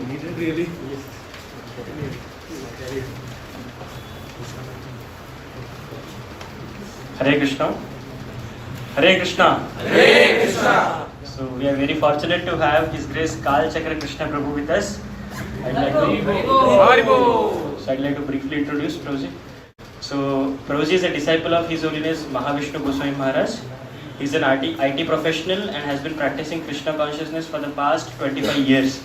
Needed really? Yes. Hare Krishna. Hare Krishna. Hare Krishna. So we are very fortunate to have His Grace KalaChakra Krishna Prabhu with us. I'd like to briefly introduce Prabhuji. So Prabhuji is a disciple of His Holiness Mahavishnu Goswami Maharaj. He is an IT professional and has been practicing Krishna consciousness for the past 25 years.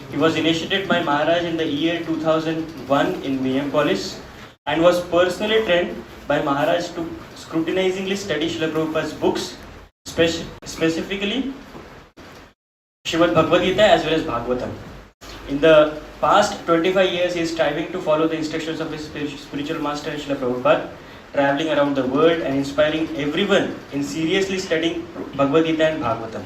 He was initiated by Maharaj in the year 2001 in Minneapolis and was personally trained by Maharaj to scrutinizingly study Srila Prabhupada's books, specifically Srimad Bhagavad Gita as well as Bhagavatam. In the past 25 years, he is striving to follow the instructions of his spiritual master Srila Prabhupada, traveling around the world and inspiring everyone in seriously studying Bhagavad Gita and Bhagavatam.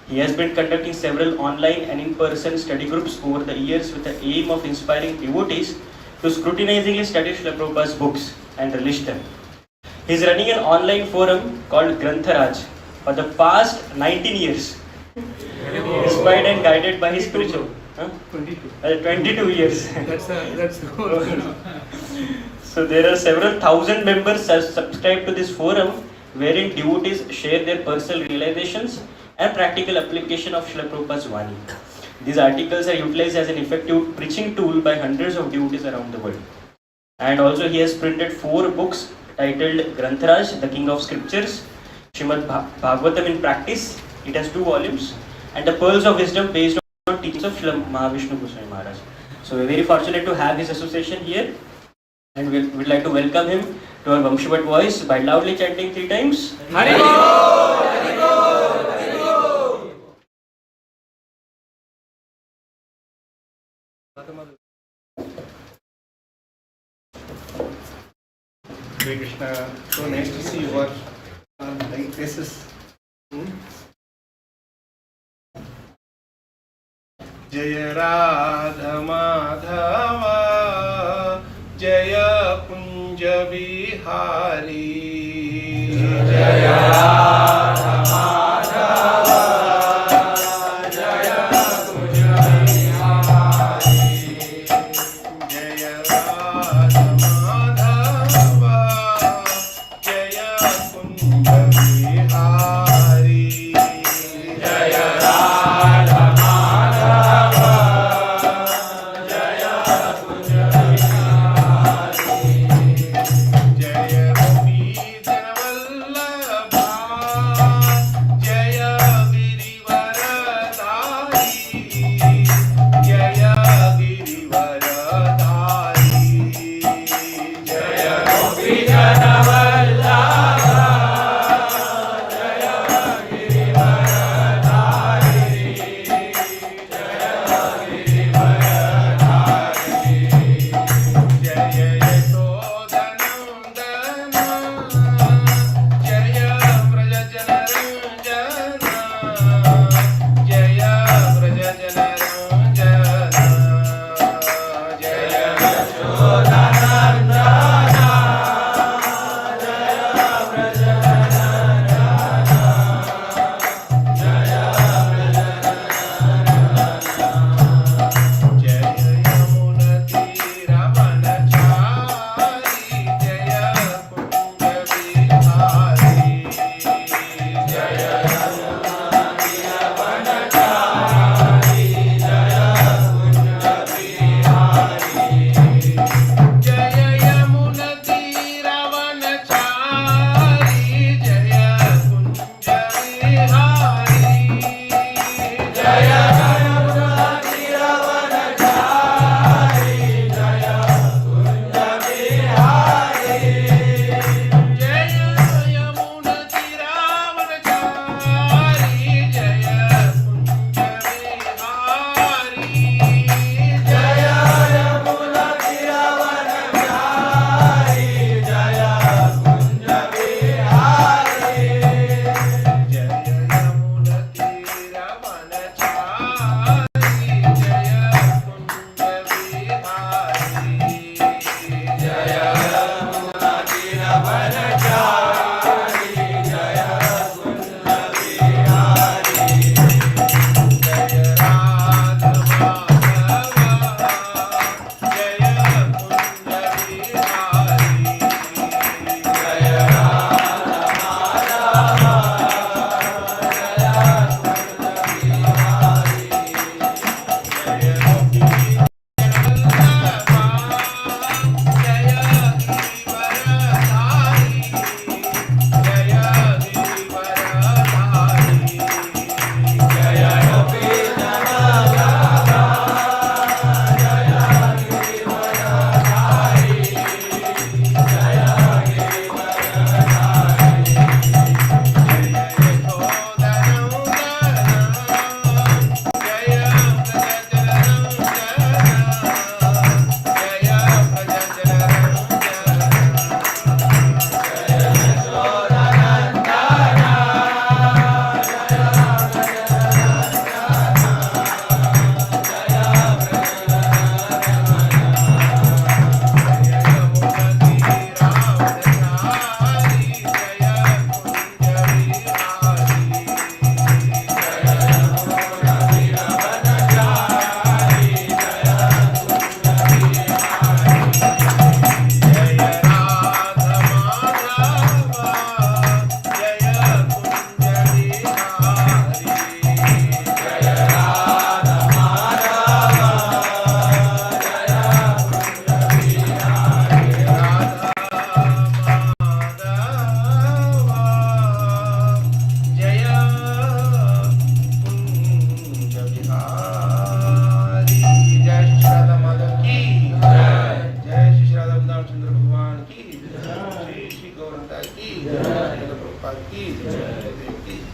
He has been conducting several online and in-person study groups over the years with the aim of inspiring devotees to scrutinizingly study Srila Prabhupada's books and relish them. He is running an online forum called Grantharaj for the past 19 years, inspired and guided by his spiritual... 22 years. That's good. So there are several thousand members subscribed to this forum, wherein devotees share their personal realizations and practical application of Srila Prabhupada's Vani. These articles are utilized as an effective preaching tool by hundreds of devotees around the world. And also he has printed 4 books titled Grantharaj, the King of Scriptures, Srimad Bhagavatam in Practice, it has 2 volumes, and the Pearls of Wisdom based on teachings of Srila Mahavishnu Goswami Maharaj. So we are very fortunate to have his association here, and we would like to welcome him to our Vamshavat voice by loudly chanting 3 times. Haribol! Hare Krishna. So nice to see your nice faces. Jaya Radha Madhava Jaya Kunja Bihari Jaya Radha Madhava Jaya Kunja Bihari Jaya Radha Madhava Jaya Kunja Bihari Jaya Radha Jaya Gopi Janavallabha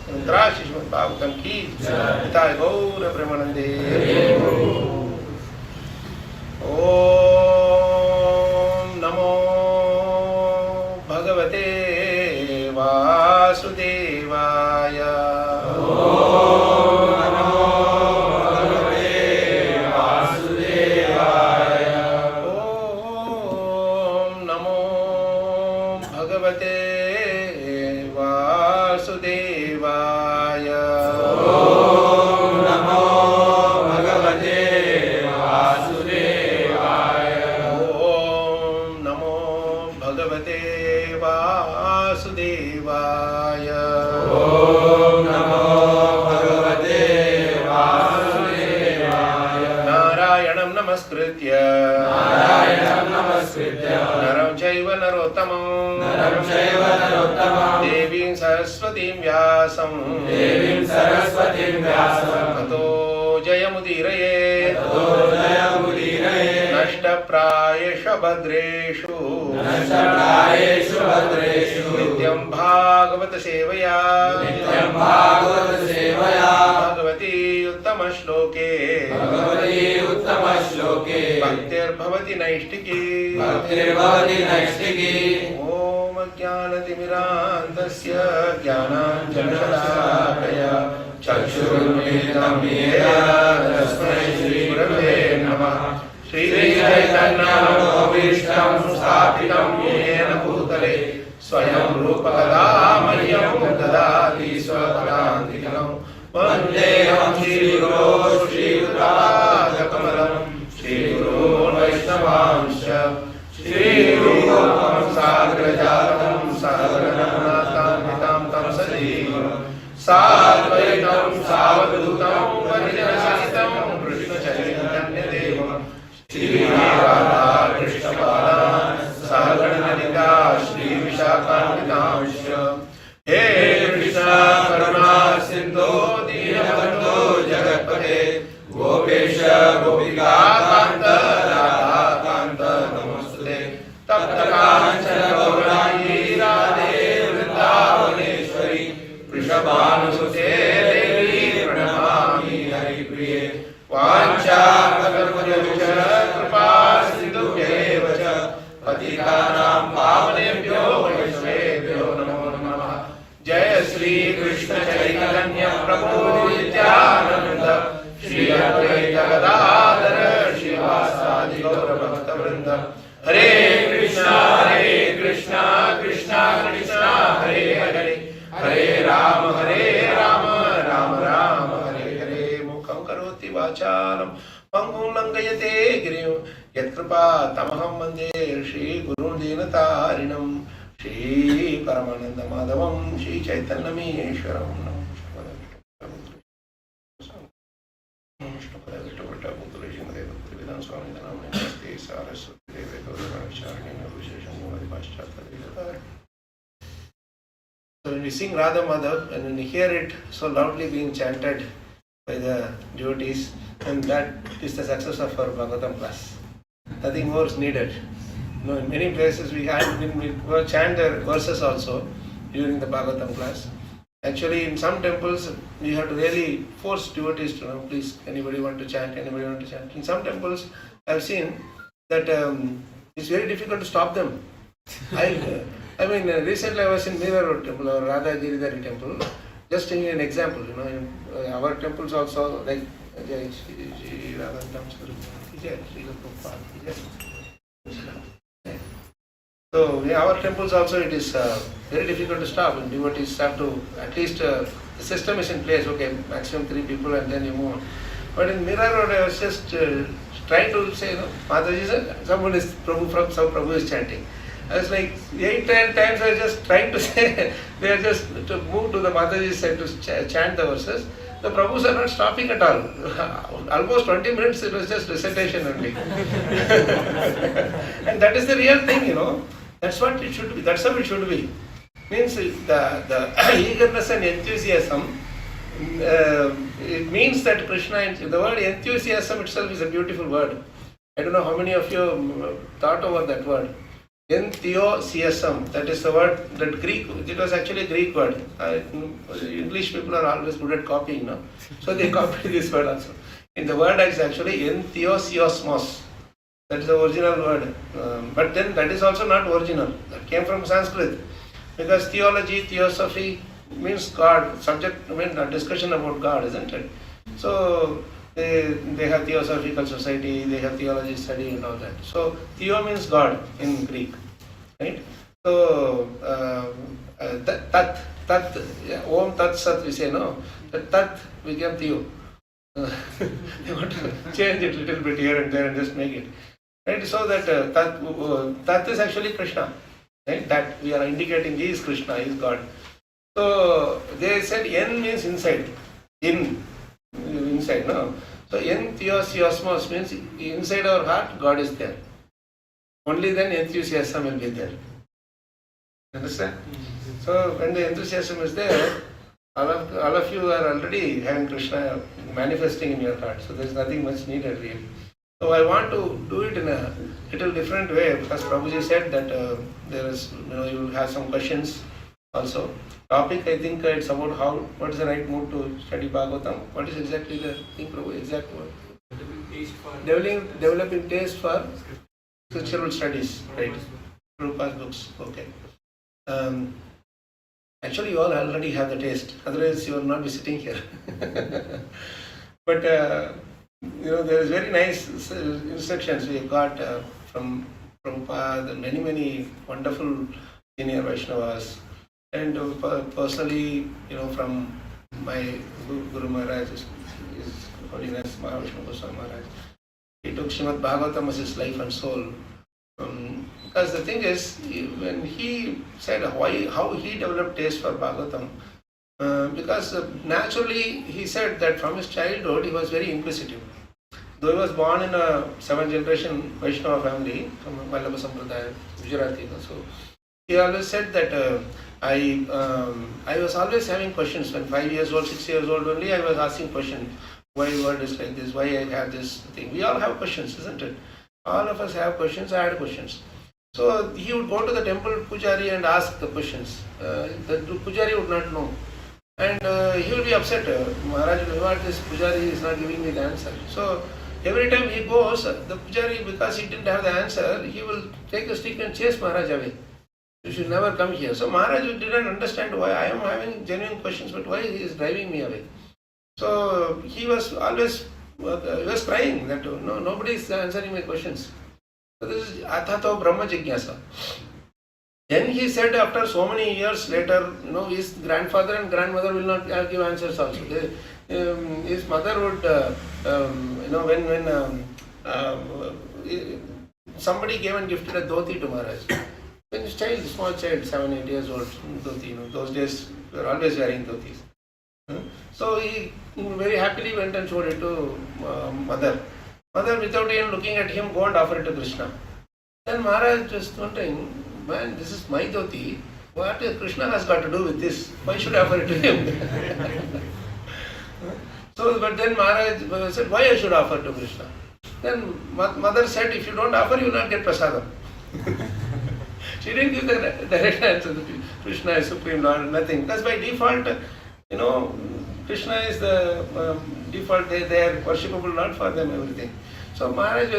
Rudra Shrimad Bhagavatam की पिता गौर प्रेमानंदे। ओम नमो भगवते वासुदेवाय। नरं चैव नरोत्तमं देवीं सरस्वतीं व्यासं ततो जयमुदीरयेत् नष्टप्रायेषु भद्रेषु नित्यं भागवत सेवया भगवती उत्तमश्लोके भक्तिर्भवति नैष्टिकी। ओम ज्ञानतिमिरान्धस्य ज्ञानाञ्जनशलाकया चक्षुरुन्मीलितं येन तस्मै श्रीगुरवे नमः। श्रीचैतन्यमनोभीष्टं स्थापितं येन भूतले स्वयं रूपकदा मह्यं ददाति स्वपदान्तिकम्। वन्देऽहं श्रीगुरो श्रीयुतापादकमलं श्रीगुरोन् वैष्णवांश्च श्रीरूपं साग्रजातं सहगणनाथान्वितां तं सजीव साद्वैतं सावधूतं परिजनसहितं कृष्णचैतन्यदेवं श्रीराधा कृष्णपादान् सहगणललिता श्रीविशाखान्वितांश्च। हे कृष्ण करुणा सिन्धो दीनबन्धो जगत्पते गोपेश गोपिकान्त राधाकान्त नमोस्तुते। तप्त काञ्चन गौराङ्गी राधे वृन्दावनेश्वरी वृषभानुसुते देवी प्रणमामि हरिप्रिये। वाञ्छाकल्पतरुश्च कृपा सिन्धुभ्येव च पतितानां पावनेभ्यो वैष्णवेभ्यो नमो नमः। जय श्री कृष्ण चैतन्य प्रभु नित्यानंद श्री अद्वैत गदाधर श्रीवासादि गौर भक्त वृंद। हरे कृष्णा कृष्णा कृष्णा हरे हरे हरे राम राम राम हरे हरे। मुखं करोति वाचालं पंगुं लंघयते गिरिं यत्कृपा तमहं वन्दे श्रीगुरुं दीनतारिणं। श्री परमानंद माधवं Shri चैतन्यमीश्वरं। So when we sing Radha Madhav and when we hear it so loudly being chanted by the devotees, and that is the success of our Bhagavatam class. Nothing more is needed. You know, in many places we chant the verses also during the Bhagavatam class. Actually, in some temples we have to really force devotees to know, please, anybody want to chant, anybody want to chant. In some temples I have seen that it's very difficult to stop them. I mean, recently I was in Mira Road temple or Radha Giridhari temple. Just to give you an example, you know, in our temples also, like Jai Shri Radha Damsguru, Jai Shri Prabhupada. So in our temples also it is very difficult to stop, and devotees have to, at least the system is in place, okay, maximum 3 people and then you move on. But in Mira Road I was just trying to say, you know, Mataji, someone is Prabhu, some Prabhu is chanting. I was like 8-10 times I was just trying to say, they are just to move to the Mataji's side to chant the verses. The Prabhus are not stopping at all. Almost 20 minutes it was just recitation only. And that is the real thing, you know. That's what it should be. That's how it should be. Means the eagerness and enthusiasm, it means that Krishna, the word enthusiasm itself is a beautiful word. I don't know how many of you thought over that word. En Theo CSM, that is the word, that Greek, it was actually a Greek word. English people are always good at copying, no? So they copied this word also. In the word is actually En Theosiosmos. That is the original word. But then that is also not original. That came from Sanskrit. Because theology, theosophy means God, subject, a discussion about God, isn't it? So they have theosophical society, they have theology study and all that. So theo means God in Greek, right? So tat, om tat sat we say, no? The tat became theo. You want to change it a little bit here and there and just make it. Right? So that tat is actually Krishna. Right? That we are indicating he is Krishna, he is God. So they said en means inside. Inside, no? So en theosiosmos means inside our heart God is there. Only then enthusiasm will be there. Understand? So when the enthusiasm is there, all of you are already having Krishna manifesting in your heart. So there is nothing much needed really. So I want to do it in a little different way because Prabhuji said that there is, you will have some questions also. Topic, I think it's about what is the right mood to study Bhagavatam. What is exactly the thing, Prabhu, exact word? Developing taste for scriptural studies, right? Prabhupada's books, okay. Actually, you all already have the taste, otherwise you will not be sitting here. But there is very nice instructions we got from Prabhupada, many wonderful senior Vaishnavas. And personally, from my Guru Maharaj, His Holiness Mahavishnu Goswami Maharaj, he took Srimad Bhagavatam as his life and soul. Because the thing is, when he said how he developed taste for Bhagavatam, because naturally he said that from his childhood he was very inquisitive. Though he was born in a 7th generation Vaishnava family from Vallabha Sampradaya, Gujarati, so he always said that I was always having questions. When 5 years old, 6 years old only, I was asking questions. Why word is like this? Why I have this thing? We all have questions, isn't it? All of us have questions. I had questions. So he would go to the temple pujari and ask the questions. The pujari would not know. And he would be upset. Maharaj, what this pujari is not giving me the answer. So every time he goes, the pujari, because he didn't have the answer, he will take a stick and chase Maharaj away. You should never come here. So Maharaj didn't understand why I am having genuine questions, but why he is driving me away. So he was always crying that nobody is answering my questions. So this is Athato Brahma Jigyasa. Then he said after so many years later, his grandfather and grandmother will not give answers also. His mother would, when somebody came and gifted a dhoti to Maharaj. When a small child, 7-8 years old, dhoti, those days we were always wearing dhotis. So he very happily went and showed it to mother. Mother, without even looking at him, go and offer it to Krishna. Then Maharaj was wondering, man, this is my dhoti. What Krishna has got to do with this? Why should I offer it to him? So, but then Maharaj said, why I should offer to Krishna? Then mother said, if you don't offer, you will not get prasadam. She didn't give the direct answer. Krishna is Supreme Lord, nothing. Because by default, Krishna is the default, they are worshipable Lord for them, everything. So Maharaj,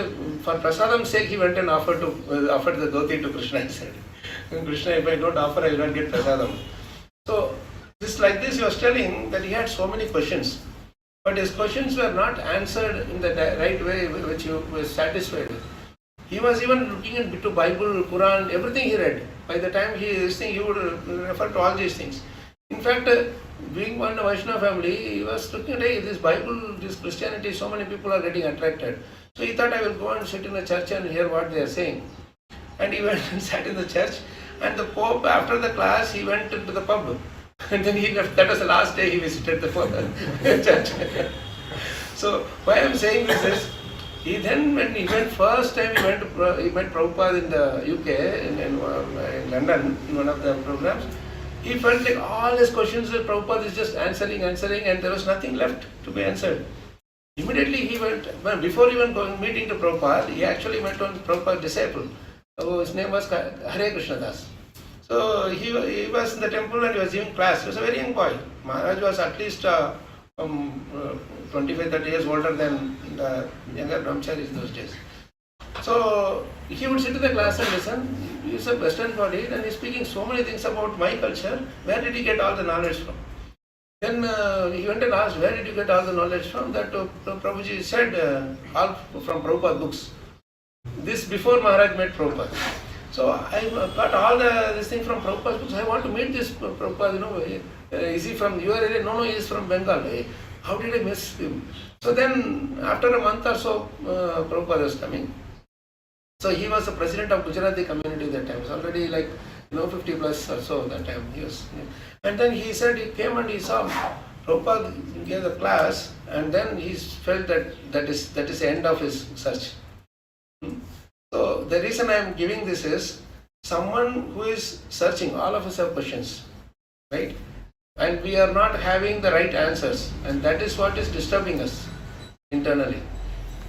for prasadam's sake, he went and offered the dhoti to Krishna, he said. Krishna, if I don't offer, I will not get prasadam. So, like this, he was telling that he had so many questions. But his questions were not answered in the right way which he was satisfied with. He was even looking into Bible, Quran, everything he read. By the time he would refer to all these things. In fact, being one Vaishnava family, he was looking at, hey, this Bible, this Christianity, so many people are getting attracted. So he thought, I will go and sit in a church and hear what they are saying. And he went and sat in the church. And the Pope, after the class, he went into the pub. And then he left. That was the last day he visited the church. So why I am saying this is, when he went first time, he met Prabhupada in the UK, in London, in one of the programs. He felt like all his questions that Prabhupada is just answering, and there was nothing left to be answered. Immediately he went, before even meeting to Prabhupada, he actually went on Prabhupada's disciple. His name was Hare Krishna Das. So he was in the temple and he was giving class. He was a very young boy. Maharaj was at least 25-30 years older than the younger brahmacharis those days. So he would sit in the class and listen. He is a Western body and he is speaking so many things about my culture. Where did he get all the knowledge from? Then he went and asked, where did you get all the knowledge from? That Prabhuji said, all from Prabhupada books. This before Maharaj met Prabhupada. So I got all this thing from Prabhupada books. I want to meet this Prabhupada, is he from your area? No, he is from Bengal. How did I miss him? So then after a month or so, Prabhupada was coming. So he was the president of Gujarati community that time. He was already 50 plus or so that time. He was, and then he said he came and he saw Prabhupada gave the class, and then he felt that is the end of his search. So the reason I am giving this is someone who is searching. All of us have questions, right? And we are not having the right answers, and that is what is disturbing us internally.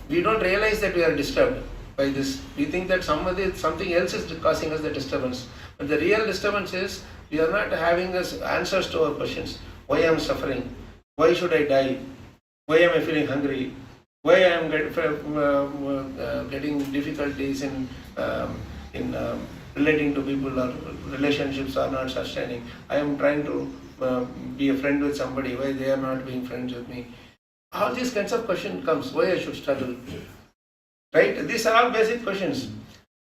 We don't realize that we are disturbed by this. We think that something else is causing us the disturbance. But the real disturbance is we are not having answers to our questions. Why I am suffering? Why should I die? Why am I feeling hungry? Why I am getting difficulties in relating to people, or relationships are not sustaining. I am trying to be a friend with somebody. Why they are not being friends with me? All these kinds of questions comes. Why I should struggle? Right? These are all basic questions.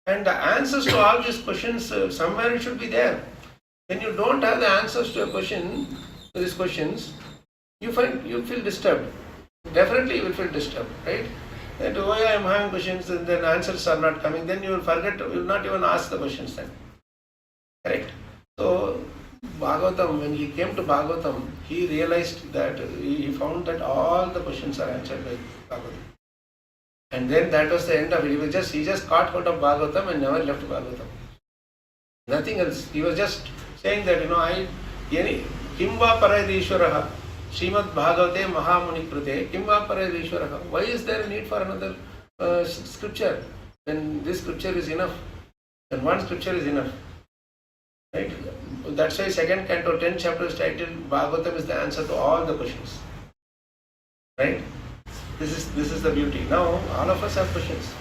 And the answers to all these questions, somewhere it should be there. When you don't have the answers to these questions, you feel disturbed. Definitely you will feel disturbed, right? That why I am having questions and then answers are not coming, then you will forget, you will not even ask the questions then. Correct? So Bhagavatam, when he came to Bhagavatam, he realized that he found that all the questions are answered by Bhagavatam. And then that was the end of it. He just got out of Bhagavatam and never left Bhagavatam. Nothing else. He was just saying that, Kimva Parayadishwaraha, Srimad Bhagavate Mahamuni Krute, Kimva Parayadishwaraha. Why is there a need for another scripture? Then this scripture is enough. Then one scripture is enough. Right? That's why 2nd canto, 10th chapter is titled Bhagavatam is the answer to all the questions. Right? This is the beauty. Now all of us have questions.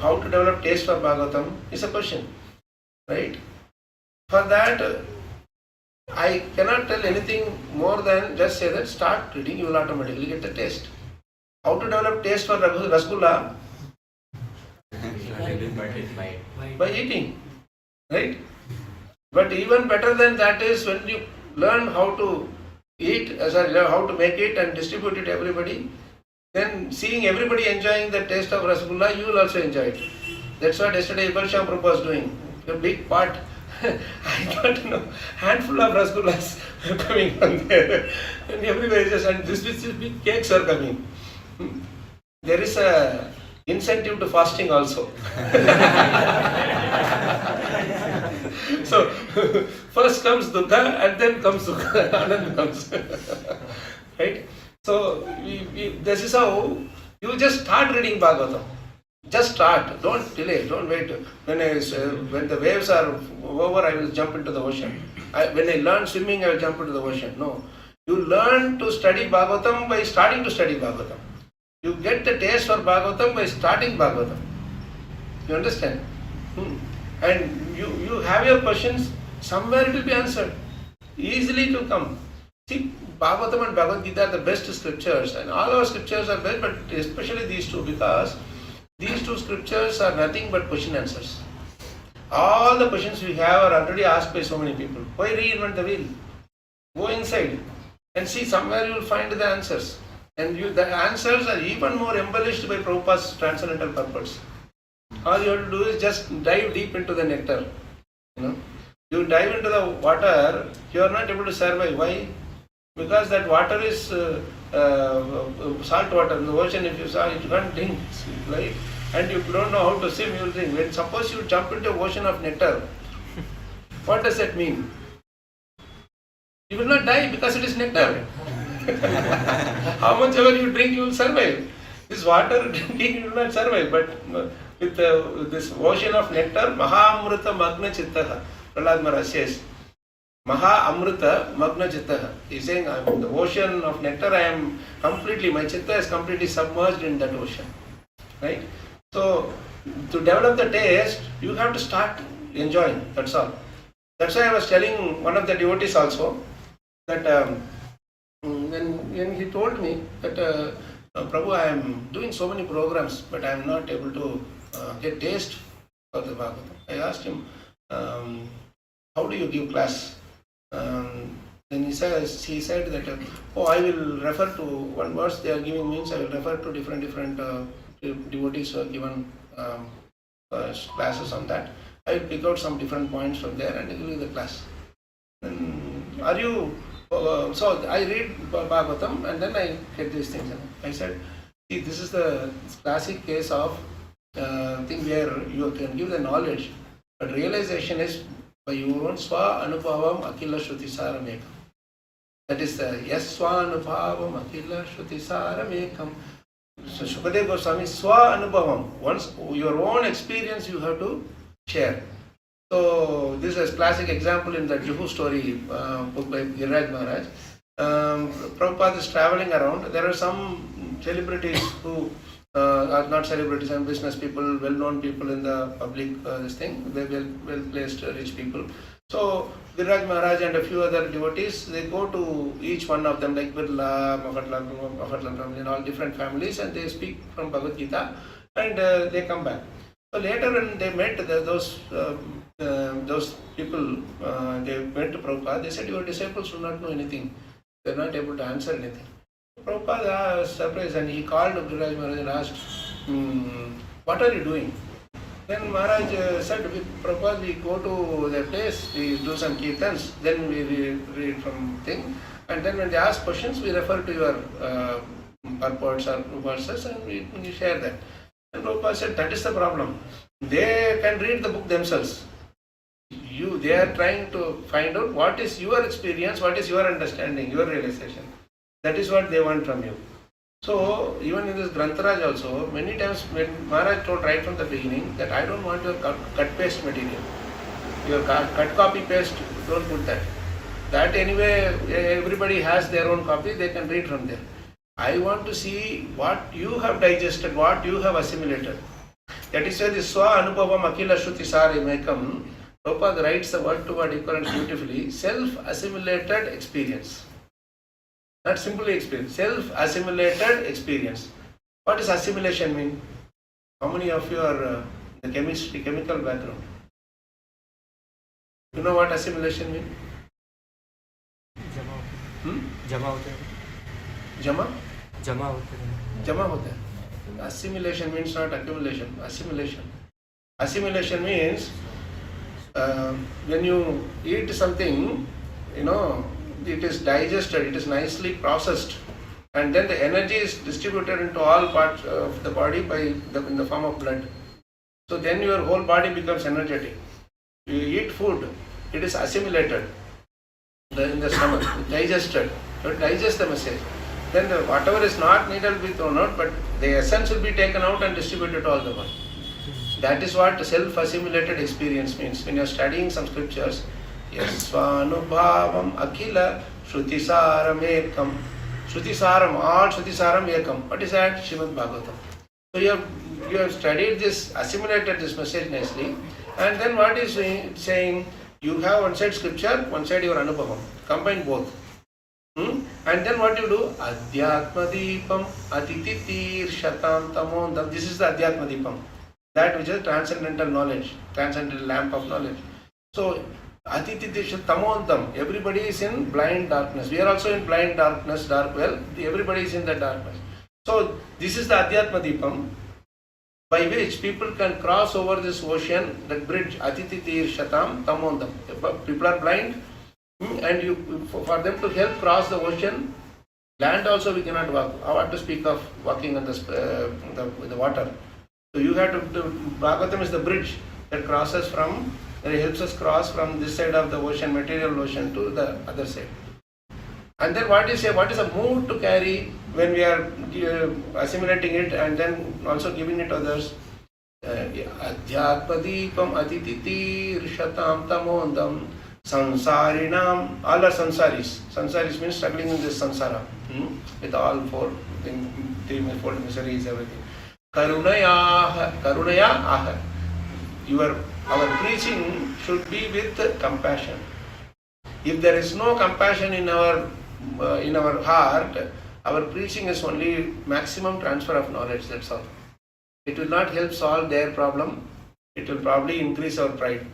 How to develop taste for Bhagavatam is a question. Right? For that, I cannot tell anything more than just say that start reading, you will automatically get the taste. How to develop taste for Rasgulla? By eating. Right? But even better than that is when you learn how to eat, how to make it and distribute it to everybody, then seeing everybody enjoying the taste of Rasgulla, you will also enjoy it. That's what yesterday Ibalsham Prabhupada was doing. A big pot. I thought, handful of Rasgullas are coming from there. And everybody and these big cakes are coming. There is a incentive to fasting also. So, first comes Dukkha and then comes Sukha, Anand comes. Right? So, this is how you just start reading Bhagavatam. Just start, don't delay, don't wait. When the waves are over, I will jump into the ocean. When I learn swimming, I will jump into the ocean. No. You learn to study Bhagavatam by starting to study Bhagavatam. You get the taste for Bhagavatam by starting Bhagavatam. You understand? And you have your questions, somewhere it will be answered. Easily it will come. See, Bhagavatam and Bhagavad Gita are the best scriptures, and all our scriptures are best, but especially these two, because these two scriptures are nothing but question answers. All the questions we have are already asked by so many people. Why reinvent the wheel? Go inside and see, somewhere you will find the answers. And the answers are even more embellished by Prabhupada's transcendental purpose. All you have to do is just dive deep into the nectar. You dive into the water, you are not able to survive. Why? Because that water is salt water in the ocean. If you saw it, you can't drink, right? And you don't know how to swim, you will drink. When suppose you jump into an ocean of nectar, what does that mean? You will not die because it is nectar. How much ever you drink, you will survive. This water drinking, you will not survive. But with this ocean of nectar, Mahamrita Magna Chittaha. Prahlad Maharaj says, Maha Amrita Magna Chittaha. He is saying, I am in the ocean of nectar, I am completely, my chitta is completely submerged in that ocean. Right? So, to develop the taste, you have to start enjoying, that's all. That's why I was telling one of the devotees also, that when he told me that, Prabhu, I am doing so many programs, but I am not able to get taste for the Bhagavatam. I asked him, how do you give class? Then he said that, I will refer to one verse they are giving, means I will refer to different devotees who are given classes on that. I will pick out some different points from there and give you the class. Are you? So I read Bhagavatam and then I get these things. I said, see, this is the classic case of thing where you can give the knowledge, but realization is by your own Swa Anubhavam Akila Shruti That is the Yes Swa Anubhavam Akila Shruti Saramekam. So Shukadeva Goswami Swa Anubhavam. Once your own experience you have to share. So this is a classic example in the Juhu story book by Giriraj Maharaj. Prabhupada is traveling around. There are some celebrities who are not celebrities and business people, well-known people in the public, this thing, they well-placed rich people. So Giriraj Maharaj and a few other devotees, they go to each one of them, like Birla, Mafatlan family and all different families, and they speak from Bhagavad Gita and they come back. So later when they met those people, they went to Prabhupada, they said, your disciples do not know anything. They are not able to answer anything. Prabhupada was surprised and he called Giriraj Maharaj and asked, what are you doing? Then Maharaj said, Prabhupada, we go to the place, we do some kirtans, then we read from thing, and then when they ask questions, we refer to your purports or verses and we share that. And Prabhupada said, that is the problem. They can read the book themselves. They are trying to find out what is your experience, what is your understanding, your realization. That is what they want from you. So, even in this Grantharaj also, many times when Maharaj told right from the beginning that I don't want your cut-paste material. Your cut copy paste, don't put that. That anyway, everybody has their own copy, they can read from there. I want to see what you have digested, what you have assimilated. That is why this Swa Anubhavam Akila Shruti Saramekam, Prabhupada writes the word to word equivalent beautifully, self-assimilated experience. Not simply experience, self-assimilated experience. What does assimilation mean? How many of you are the chemical background? You know what assimilation means? जमा होते हैं जमा होता है. Assimilation means not accumulation, assimilation means when you eat something, it is digested, it is nicely processed, and then the energy is distributed into all parts of the body in the form of blood. So then your whole body becomes energetic. You eat food, it is assimilated in the stomach, digested. You digest the message. Then whatever is not needed will be thrown out, but the essence will be taken out and distributed to all the body. That is what self-assimilated experience means. When you are studying some scriptures, Yasvanubhavam Akila Shruti-saram Ekam. Shruti-saram, all Shruti-saram Ekam. What is that? Srimad Bhagavatam. So you have studied this, assimilated this message nicely, and then what is saying? You have one side scripture, one side your Anubhavam. Combine both. And then what you do? Adhyatma Deepam Atititir Shatam Tamondam. This is the Adhyatma Deepam. That which is transcendental knowledge, transcendental lamp of knowledge. So, Atititir Tamondam. Everybody is in blind darkness. We are also in blind darkness, dark well. Everybody is in that darkness. So, this is the Adhyatma Deepam by which people can cross over this ocean, that bridge, Atititir Shatam Tamondam. People are blind. And for them to help cross the ocean, land also we cannot walk. I want to speak of walking on the water. So you have to, Bhagavatam is the bridge that helps us cross from this side of the ocean, material ocean, to the other side. And then what is a mood to carry when we are assimilating it and then also giving it to others? Adhyatmadipam atititi rishatam tamondam sansarinam. All are sansaris. Sansaris means struggling in this sansara. With all four, four miseries, everything. Karunaya aha. Our preaching should be with compassion. If there is no compassion in our heart, our preaching is only maximum transfer of knowledge, that's all. It will not help solve their problem. It will probably increase our pride.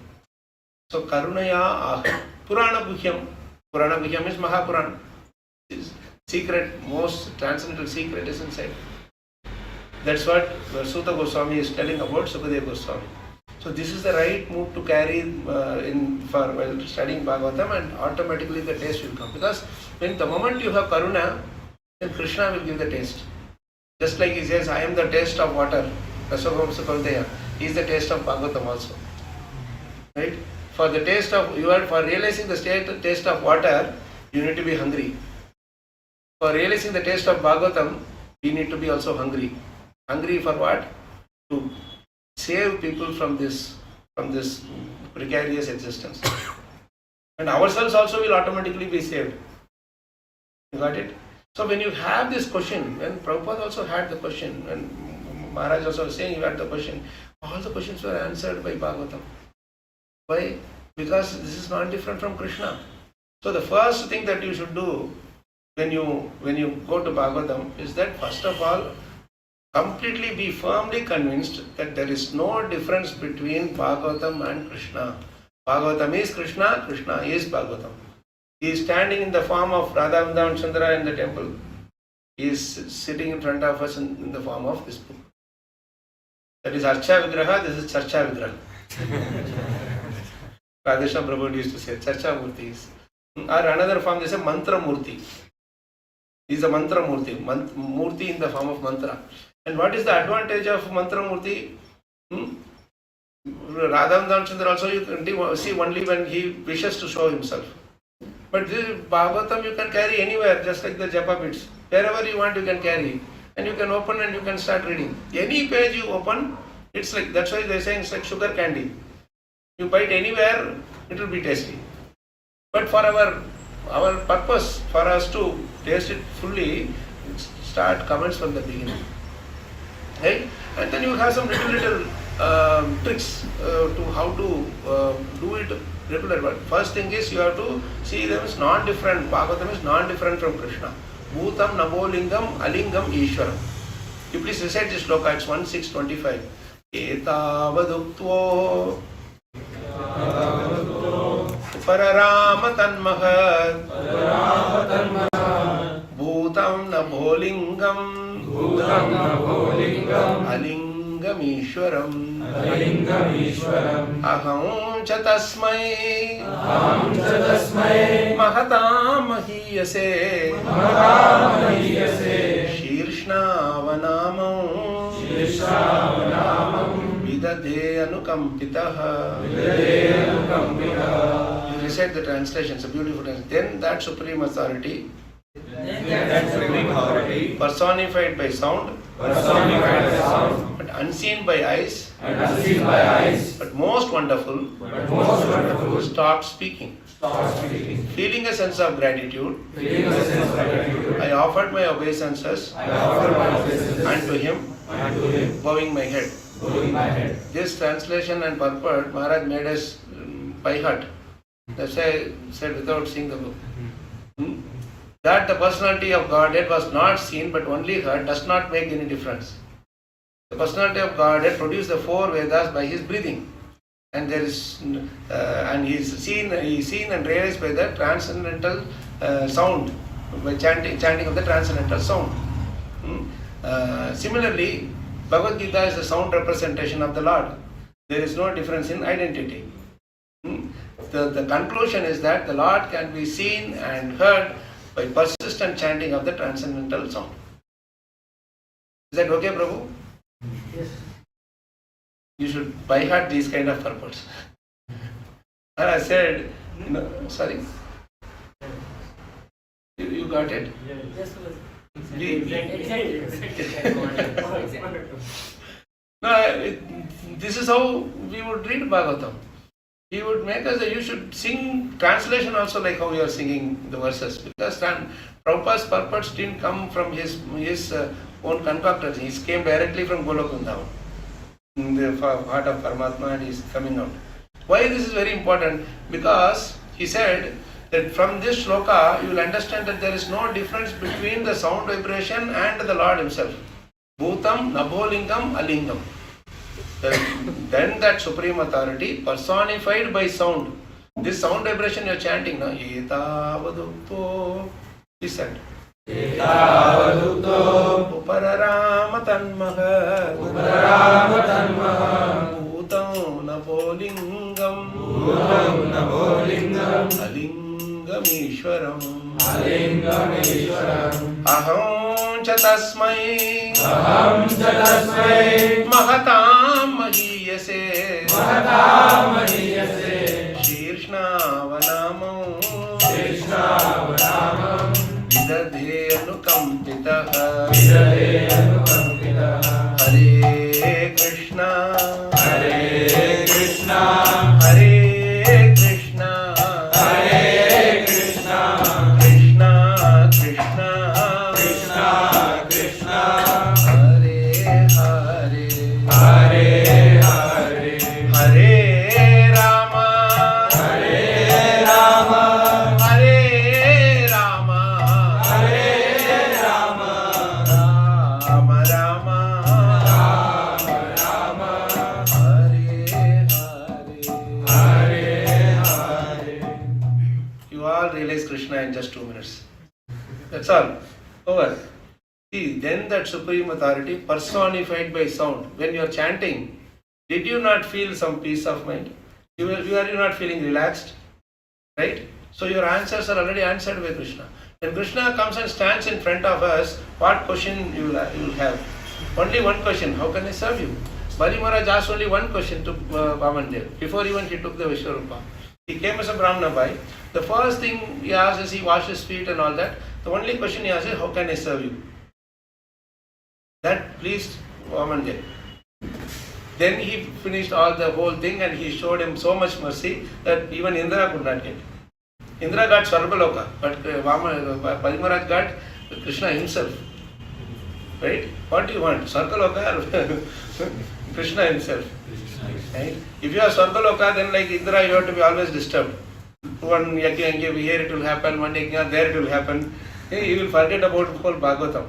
So Karunaya aha. Purana Bhuhyam. Purana Bhuhyam is Mahapurana. Secret, most transcendental secret is inside. That's what Sutta Goswami is telling about Sukadeva Goswami. So this is the right mood to carry while studying Bhagavatam, and automatically the taste will come. Because when the moment you have Karuna, then Krishna will give the taste. Just like he says, I am the taste of water. He is the taste of Bhagavatam also. Right? For the taste of for realizing the taste of water, you need to be hungry. For realizing the taste of Bhagavatam, we need to be also hungry. Hungry for what? To save people from this precarious existence. And ourselves also will automatically be saved. You got it? So when you have this question, when Prabhupada also had the question, when Maharaj also was saying you had the question, all the questions were answered by Bhagavatam. Why? Because this is not different from Krishna. So the first thing that you should do when you go to Bhagavatam is that first of all, completely be firmly convinced that there is no difference between Bhagavatam and Krishna. Bhagavatam is Krishna, Krishna is Bhagavatam. He is standing in the form of Radha Vrindavan Chandra in the temple. He is sitting in front of us in the form of this book. That is Archa Vigraha, this is Charcha Vigraha. Radhesham Prabhuji used to say, Charcha Murtis. Or another form, they say Mantra Murti. He is a Mantra Murti, Murti in the form of mantra. And what is the advantage of Mantra Murti? Radha Vrindavan Chandra also you can see only when he wishes to show himself. But this Bhagavatam you can carry anywhere, just like the Japa bits. Wherever you want you can carry. And you can open and you can start reading. Any page you open, it's like, that's why they are saying it's like sugar candy. You bite anywhere, it will be tasty. But for our purpose, for us to taste it fully, start comments from the beginning. Right? And then you have some little tricks to how to do it regular. But first thing is you have to see them as non-different. Bhagavatam is non-different from Krishna. Bhutam, Nabolingam, Alingam, Ishwaram. You please recite this sloka, it's 1.6.25. Etavaduktvo Pararama Tanmahat Bhutam Nabolingam Alingam Ishwaram Aham Chatasmai Mahatam Mahiyase Shirshnavanamam Vidade Anukampitaha. You recite the translation, it's a beautiful translation. Then that supreme authority personified by sound, but unseen by eyes, but most wonderful, stop speaking. Feeling a sense of gratitude, I offered my obeisances unto him, bowing my head. This translation and purport Maharaj made us by heart. That's why I said without seeing the book. That the personality of Godhead was not seen but only heard does not make any difference. The personality of Godhead produced the four Vedas by his breathing. And there is, and he is seen and realized by the transcendental sound, by chanting of the transcendental sound. Similarly, Bhagavad Gita is the sound representation of the Lord. There is no difference in identity. The conclusion is that the Lord can be seen and heard by persistent chanting of the transcendental sound. Is that okay, Prabhu? Yes. You should by heart these kind of purports. And I said, sorry. You got it? Yes. This is how we would read Bhagavatam. He would make us that you should sing translation also like how you are singing the verses, because Prabhupada's purpose didn't come from his own concocted. He came directly from Golokundam, in the heart of Paramatma, and he is coming out. Why this is very important? Because he said that from this shloka you will understand that there is no difference between the sound vibration and the Lord himself. Bhutam, Nabholingam, Alingam. Then that supreme authority personified by sound. This sound vibration you are chanting, no? Etavadukto. Listen. Etavadukto. Upararama tanmaha. Upararama tanmaha. Bhutam Nabholingam. Bhutam Nabholingam. Alingam Ishwaram. Alingam Ishwaram. Aham cha tasmai. Aham cha tasmai. Mahatam mahiyase. Mahatam mahiyase. Shirshnavanamam. Krishnavanamam. Vidadhe anukampitah. Vidadhe anukampitah. Hare Krishna. Hare Krishna. Hare Krishna. Hare Krishna. Krishna Krishna. Krishna Krishna. Hare Hare. Hare Hare. Hare Rama. Hare Rama. Hare Rama. Hare Rama. Rama Rama. Rama Rama. Hare Hare. Hare Hare. You all realize Krishna in just 2 minutes. That's all. Over. See, then that supreme authority personified by sound. When you are chanting, did you not feel some peace of mind? Are you not feeling relaxed? Right? So your answers are already answered by Krishna. When Krishna comes and stands in front of us, what question you will have? Only one question. How can I serve you? Bali Maharaj asked only one question to Vamandev before even he took the Vishwarupa. He came as a Brahmana boy. The first thing he asked is he washed his feet and all that. The only question he asked is, how can I serve you? That pleased Vamandev. Then he finished all the whole thing and he showed him so much mercy that even Indra could not get. Indra got Sarvaloka, but Bali Maharaj got Krishna himself. Right? What do you want? Sarvaloka or Krishna himself? Right? If you are Sarvaloka, then like Indra, you have to be always disturbed. One yajna here it will happen, one yajna there it will happen. You will forget about the whole Bhagavatam.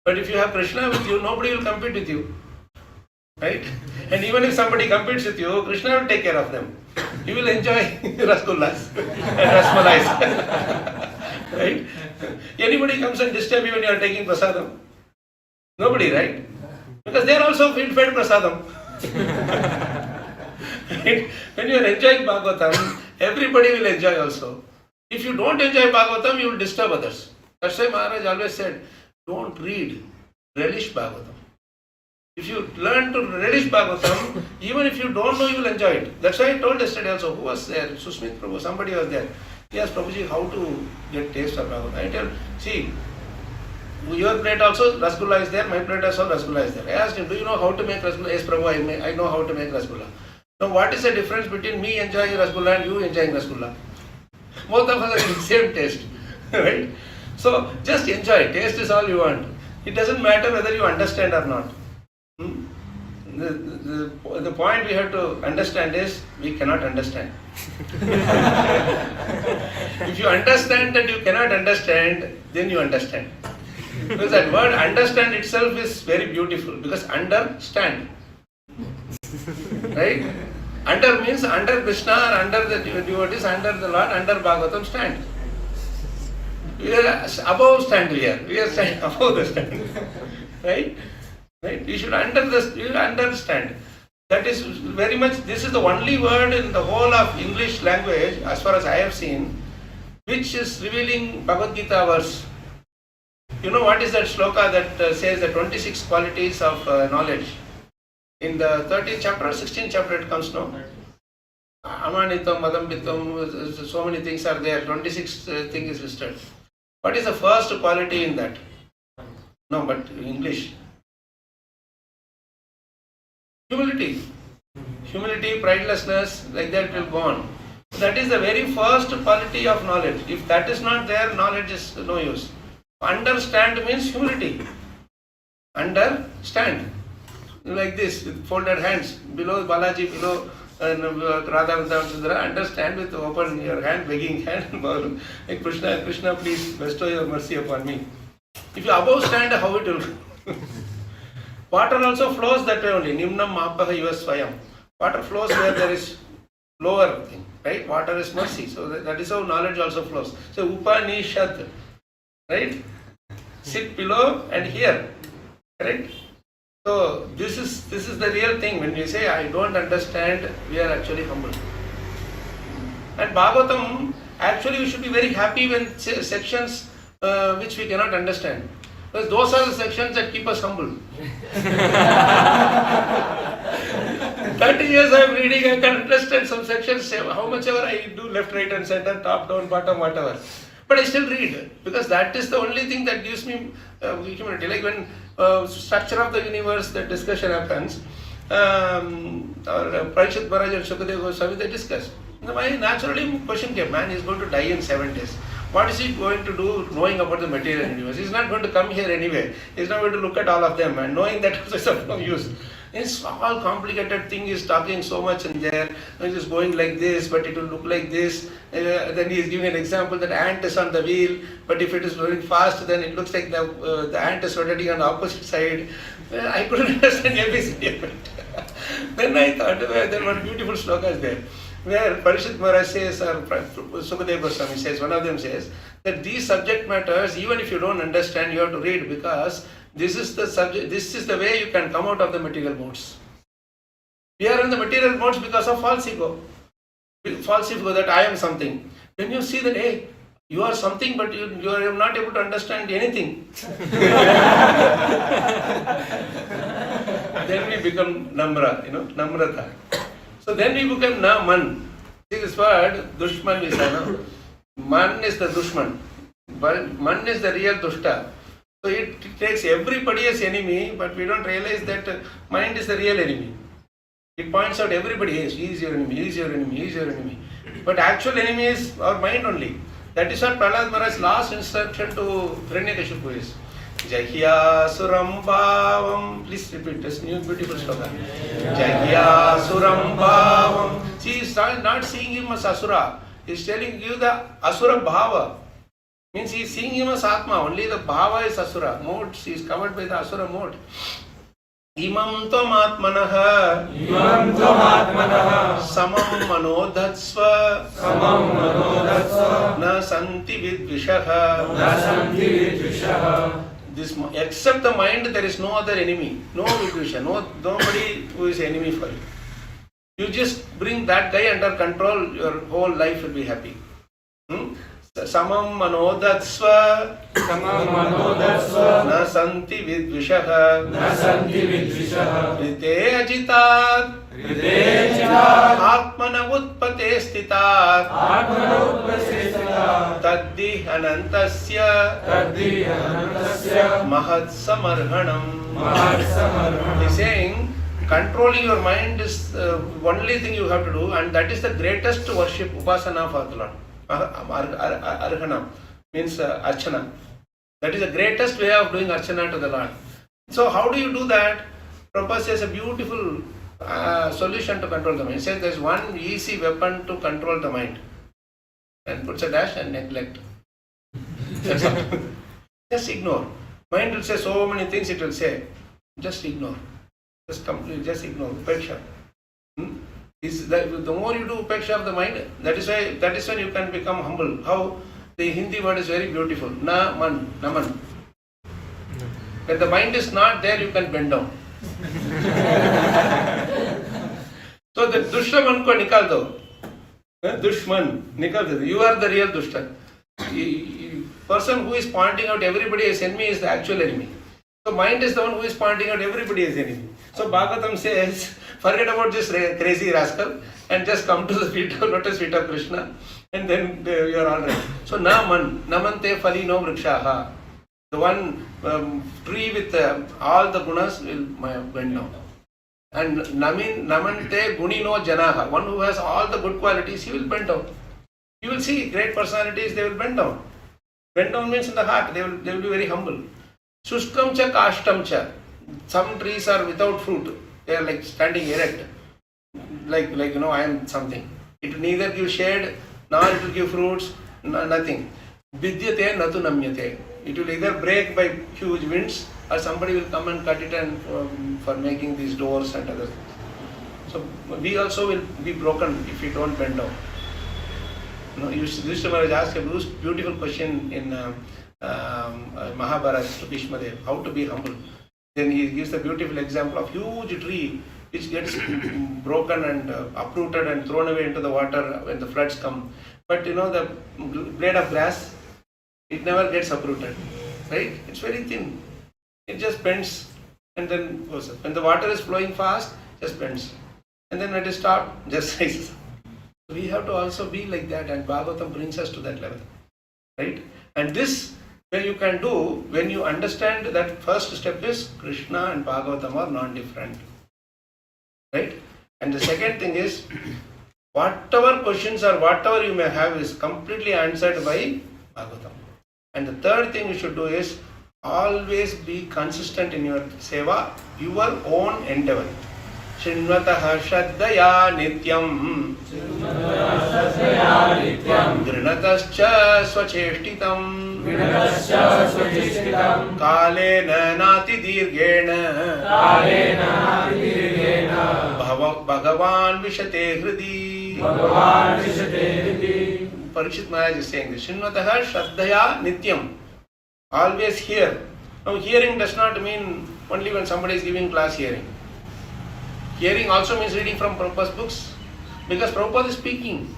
But if you have Krishna with you, nobody will compete with you. Right? And even if somebody competes with you, Krishna will take care of them. You will enjoy rasgullas and rasmalais. Right? Anybody comes and disturb you when you are taking prasadam? Nobody, right? Because they are also fed prasadam. Right? When you are enjoying Bhagavatam, everybody will enjoy also. If you don't enjoy Bhagavatam, you will disturb others. That's why Maharaj always said, don't read, relish Bhagavatam. If you learn to relish Bhagavatam, even if you don't know, you will enjoy it. That's why I told yesterday also, who was there? Susmit Prabhu, somebody was there. He asked Prabhuji how to get taste of Bhagavatam. I tell, see, your plate also, Rasgulla is there, my plate also, Rasgulla is there. I asked him, do you know how to make Rasgulla? Yes, Prabhu, I know how to make Rasgulla. Now, what is the difference between me enjoying Rasgulla and you enjoying Rasgulla? Both of us are the same taste. Right? So, just enjoy. Taste is all you want. It doesn't matter whether you understand or not. The point we have to understand is, we cannot understand. If you understand that you cannot understand, then you understand. Because that word understand itself is very beautiful, because understand. Right? Under means under Krishna or under the devotees, under the Lord, under Bhagavatam stand. We are above stand here. We are stand above the stand. Right? Right? You should understand. That is very much, this is the only word in the whole of English language, as far as I have seen, which is revealing Bhagavad Gita verse. You know what is that shloka that says the 26 qualities of knowledge? In the 13th chapter or 16th chapter it comes, no? Amanitam, Madambitam, so many things are there. 26 thing is listed. What is the first quality in that? No, but English. Humility. Humility, pridelessness, like that will go on. That is the very first quality of knowledge. If that is not there, knowledge is no use. Understand means humility. Understand. Like this, with folded hands. Below Balaji, below Radha Sundara, understand with open your hand, begging hand. Hey Krishna, Krishna, please bestow your mercy upon me. If you above stand, how it will go? Water also flows that way only. Nimnam mapaha yuvasvayam. Water flows where there is lower thing, right? Water is mercy. So that is how knowledge also flows. So Upanishad, right? Sit below and hear, correct? So this is the real thing. When we say I don't understand, we are actually humble. And Bhagavatam, actually we should be very happy when sections which we cannot understand. Because those are the sections that keep us humble. 30 years I am reading, I can understand some sections, how much ever I do left, right and center, top, down, bottom, whatever. But I still read, because that is the only thing that gives me humility. Like when structure of the universe, that discussion happens, or Parikshit Maharaj and Shukadeva Goswami, they discuss. Naturally question came, man is going to die in 7 days. What is he going to do knowing about the material universe? He's not going to come here anyway. He's not going to look at all of them, and knowing that is of no use. It's all complicated thing. He's talking so much in there. He's just going like this, but it will look like this. Then he is giving an example that ant is on the wheel, but if it is going fast, then it looks like the ant is rotating on the opposite side. I couldn't understand everything of it. Then I thought there were beautiful slokas there, where Parikshit Maharaj says, or Sukadeva Goswami says, one of them says, that these subject matters, even if you don't understand, you have to read, because this is the subject, this is the way you can come out of the material modes. We are in the material modes because of false ego. False ego that I am something. When you see that, hey, you are something, but you are not able to understand anything. Then we become Namra, Namrata. So then we become Man. See this word, Dushman we say, no? Man is the Dushman. Man is the real Dushta. So it takes everybody as enemy, but we don't realize that mind is the real enemy. It points out everybody, yes, he is your enemy, he is your enemy, he is your enemy. But actual enemy is our mind only. That is what Prahlad Maharaj's last instruction to Hiranyakashipu is. Jahya Suram Bhavam. Please repeat this new beautiful slogan. Jahya Suram Bhavam. See, he is not seeing him as Asura. He is telling you the Asura Bhava. Means he is seeing him as Atma. Only the Bhava is Asura. Mode. He is covered by the Asura mode. Imam Tvam Atmanaha. Imam Tvam Atmanaha. Samam Manodhatsva. Samam Manodhatsva. Na Santi Vidvishaha. Na Santi Vidvishaha. This, except the mind, there is no other enemy, no Vidvisha, nobody who is enemy for you. You just bring that guy under control, your whole life will be happy. Samam Manodhatsva. Samam Manodhatsva. Na Santi Vidvishaha. Na Santi Vidvishaha. Rite Ajitat. Rite Ajitat. Atmana Utpate Stitat. Atmana Utpate Stitat. Taddi Anantasya. Taddi Anantasya. Mahat Samarhanam. Mahat Samarhanam. He is saying, controlling your mind is the only thing you have to do, and that is the greatest worship, upasana for the Lord. Arhana means archana. That is the greatest way of doing archana to the Lord. So how do you do that? Prabhupada says a beautiful solution to control the mind. He says there is one easy weapon to control the mind, and puts a dash and neglect. That's all. Just ignore. Mind will say so many things, it will say. Just ignore. Just ignore. Upeksha. The more you do upeksha of the mind, that is when you can become humble. How? The Hindi word is very beautiful. Naman. When the mind is not there, you can bend down. So the dushman ko nikal do. Dushman, nikal do. You are the real dushman. Person who is pointing out everybody as enemy is the actual enemy. So mind is the one who is pointing out everybody as enemy. So Bhagavatam says, forget about this crazy rascal and just come to the lotus feet of Krishna, and then you are all right. So namante falino vrikshaha. The one tree with all the gunas will bend down. And namante gunino janaha. One who has all the good qualities, he will bend down. You will see great personalities, they will bend down. Bend down means in the heart, they will be very humble. Sushkam cha kashtam cha. Some trees are without fruit. They are like standing erect. Like I am something. It will neither give shade, nor it will give fruits, nothing. Vidyate natu namyate. It will either break by huge winds, or somebody will come and cut it and for making these doors and other things. So we also will be broken if we don't bend down. Yudhishthira Maharaj asked a beautiful question in Mahabharata to Bhishma Dev, how to be humble. Then he gives a beautiful example of huge tree which gets broken and uprooted and thrown away into the water when the floods come. But the blade of grass, it never gets uprooted, right? It's very thin. It just bends and then goes up. When the water is flowing fast, just bends. And then when it stops, just rises. We have to also be like that, and Bhagavatam brings us to that level, right? And this, when you can do, when you understand that first step is Krishna and Bhagavatam are non-different, right? And the second thing is, whatever questions or whatever you may have is completely answered by Bhagavatam. And the third thing you should do is, always be consistent in your seva, your own endeavor. Shinvataha shraddhaya nityam grinatascha swacheshtitam kalena nati dirghena bhagavan vishate hridi. Parikshit Maharaj is saying this. Shinvataha shraddhaya nityam. Always hear. Now hearing does not mean only when somebody is giving class hearing. Hearing also means reading from Prabhupada's books, because Prabhupada is speaking.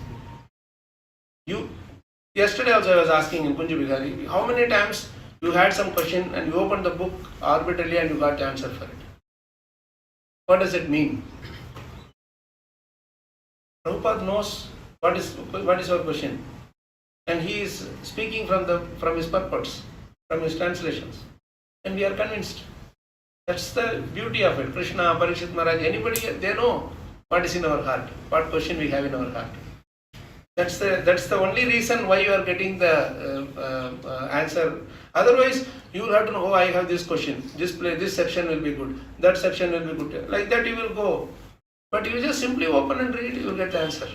Yesterday also I was asking in Kunja Bihari, how many times you had some question and you opened the book arbitrarily and you got the answer for it? What does it mean? Prabhupada knows what is your question, and he is speaking from his purports, from his translations, and we are convinced. That's the beauty of it. Krishna, Parikshit Maharaj, anybody, they know what is in our heart, what question we have in our heart. That's the only reason why you are getting the answer. Otherwise, you will have to know, oh, I have this question, this section will be good, that section will be good. Like that you will go. But you just simply open and read, you will get the answer.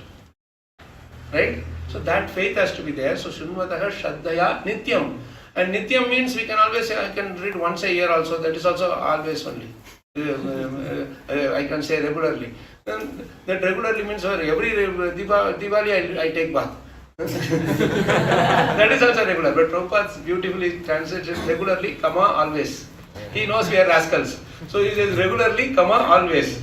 Right? So that faith has to be there. So Srinvataha Shraddhaya Nityam. And Nityam means we can always say, I can read once a year also, that is also always only. I can say regularly. Then that regularly means every Diwali I take bath. That is also regular. But Prabhupada beautifully translated regularly, always. He knows we are rascals. So he says regularly, always.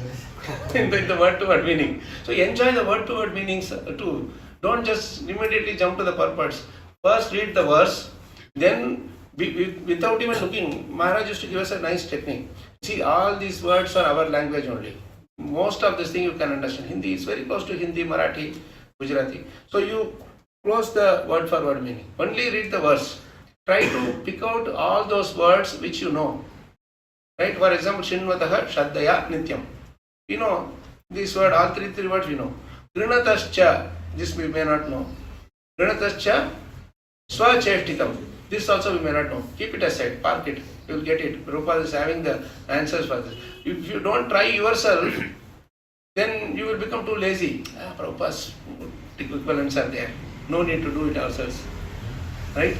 In the word-to-word meaning. So enjoy the word-to-word meanings too. Don't just immediately jump to the purports. First read the verse, then without even looking, Maharaj used to give us a nice technique. See, all these words are our language only. Most of this thing you can understand. Hindi is very close to Hindi, Marathi, Gujarati. So you close the word for word meaning. Only read the verse. Try to pick out all those words which you know. Right? For example, Shinvataha Shraddhaya Nityam. We know this word, all three words we know. Grinatascha, this we may not know. Grinatascha Swacheshtitam. This also we may not know. Keep it aside, park it, you will get it. Prabhupada is having the answers for this. If you don't try yourself, then you will become too lazy. Prabhupada's equivalents are there. No need to do it ourselves. Right?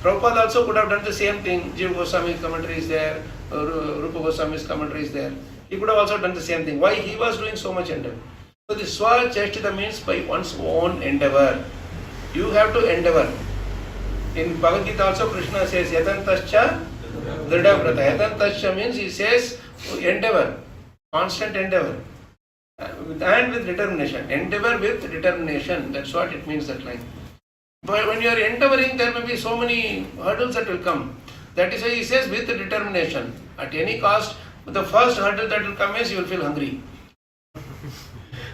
Prabhupada also could have done the same thing. Jiva Goswami's commentary is there, Rupa Goswami's commentary is there. He could have also done the same thing. Why he was doing so much endeavor? So this Swacheshtita means by one's own endeavor. You have to endeavor. In Bhagavad Gita also Krishna says Yatantascha Dridhavrata. Yatantascha means he says endeavor, constant endeavor, and with determination. Endeavor with determination. That's what it means, that line. But when you are endeavoring, there may be so many hurdles that will come. That is why he says with determination. At any cost, the first hurdle that will come is you will feel hungry.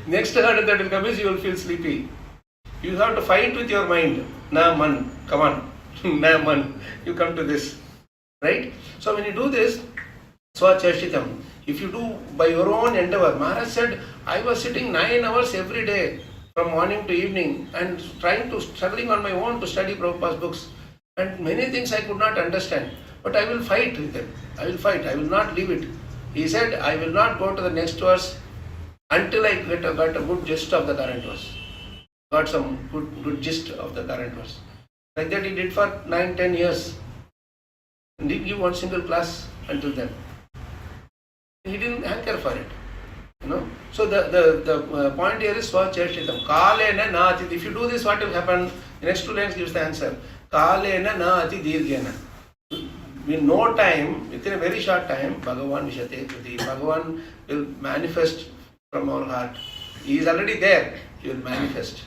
Next hurdle that will come is you will feel sleepy. You have to fight with your mind. Na man, come on. Na man, you come to this. Right? So when you do this, Swacheshtitam. If you do by your own endeavor, Maharaj said, I was sitting 9 hours every day from morning to evening and struggling on my own to study Prabhupada's books. And many things I could not understand. But I will fight with them. I will fight. I will not leave it. He said, I will not go to the next verse until I got a good gist of the current verse. Got some good gist of the current verse. Like that he did for 9-10 years. And didn't give one single class until then. He didn't hanker for it. So the point here is Swacheshtitam. Kalena naati. If you do this, what will happen? The next 2 lines gives the answer. Kalena naati dirghena. In no time, within a very short time, Bhagavan Vishate Kriti. Bhagavan will manifest from our heart. He is already there. He will manifest.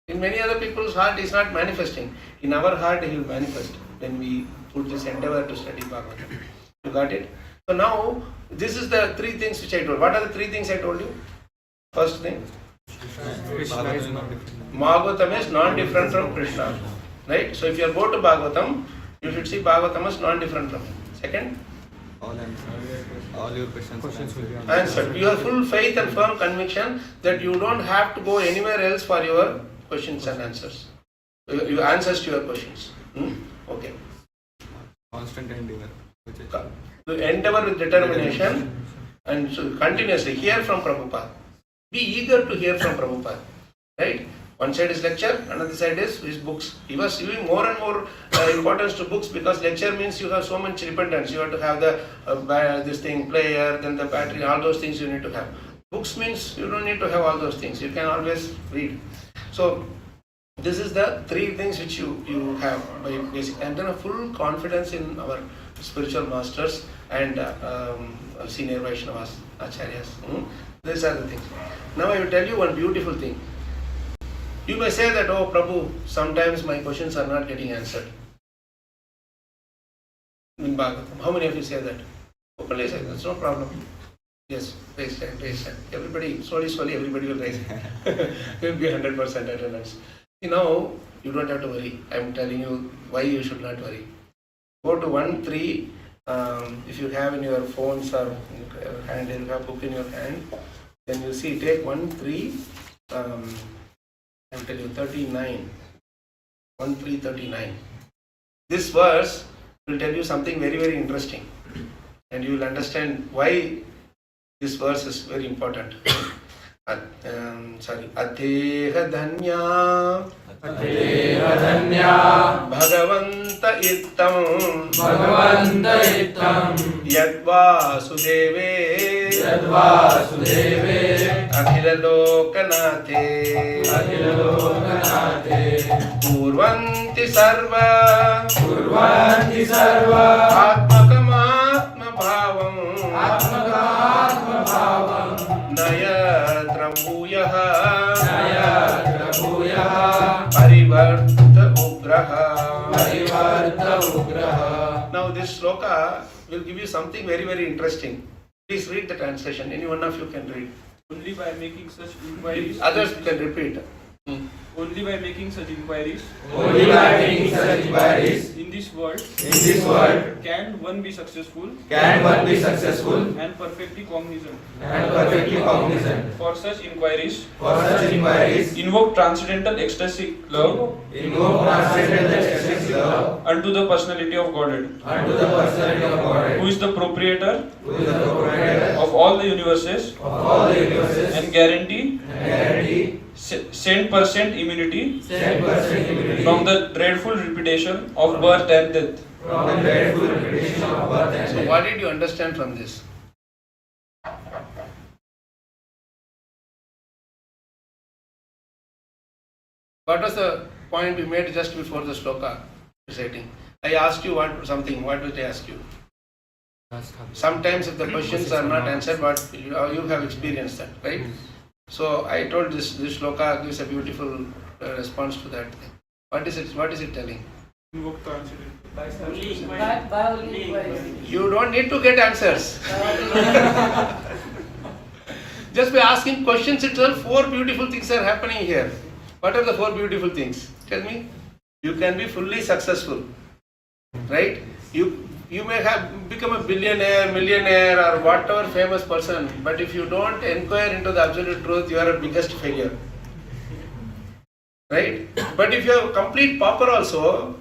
In many other people's heart, he is not manifesting. In our heart, he will manifest when we put this endeavor to study Bhagavatam. You got it? So now, this is the 3 things which I told. What are the 3 things I told you? First thing, Krishna is not different. Bhagavatam is non-different from Krishna. Right? So if you go to Bhagavatam, you should see Bhagavatam as non-different from him. Second, All your questions will be answered. You have full faith and firm conviction that you don't have to go anywhere else for your questions and answers. Your answers to your questions. Okay. Constant endeavor. To endeavor with determination and so continuously hear from Prabhupada. Be eager to hear from Prabhupada. Right? One side is lecture, another side is his books. He was giving more and more importance to books because lecture means you have so much dependence. You have to have the player, then the battery, all those things you need to have. Books means you don't need to have all those things. You can always read. So this is the 3 things which you have by basic, and then a full confidence in our spiritual masters and senior Vaishnavas, Acharyas. These are the things. Now I will tell you one beautiful thing. You may say that, oh Prabhu, sometimes my questions are not getting answered. In Bhagavatam. How many of you say that? Openly say, that's no problem. Yes, raise hand. Everybody, slowly, everybody will raise hand. It will be 100% attendance. You don't have to worry. I am telling you why you should not worry. Go to 1-3, if you have in your phones or hand, you have book in your hand, then you see, take 1-3, I will tell you 39, 1-3-39. This verse will tell you something very, very interesting, and you will understand why this verse is very important. Ateha dhanya Bhagavanta ittam Yadva Sudeve Akhila Lokanathe Purvanti Sarva Atmakamatma Bhavam Nayatra Bhuyaha Parivarta Ugraha. Now this sloka will give you something very, very interesting. Please read the translation. Any one of you can read. Only by making such inquiries. Others can repeat. Only by making such inquiries. In this world. Can one be successful. And perfectly cognizant. For such inquiries. Invoke transcendental ecstatic love. Unto the personality of Godhead. Who is the proprietor. Of all the universes. And guarantee. 100% immunity from the dreadful repetition of birth and death. So what did you understand from this? What was the point we made just before the sloka reciting? I asked you something. What did I ask you? Sometimes if the questions are not answered, but you have experienced that, right? So I told this shloka gives a beautiful response to that thing. What is it telling? Invoke transcendental. You don't need to get answers. Just by asking questions itself, 4 beautiful things are happening here. What are the 4 beautiful things? Tell me. You can be fully successful, right? You You may have become a billionaire, millionaire, or whatever famous person, but if you don't inquire into the absolute truth, you are a biggest failure. Right? But if you are a complete pauper also,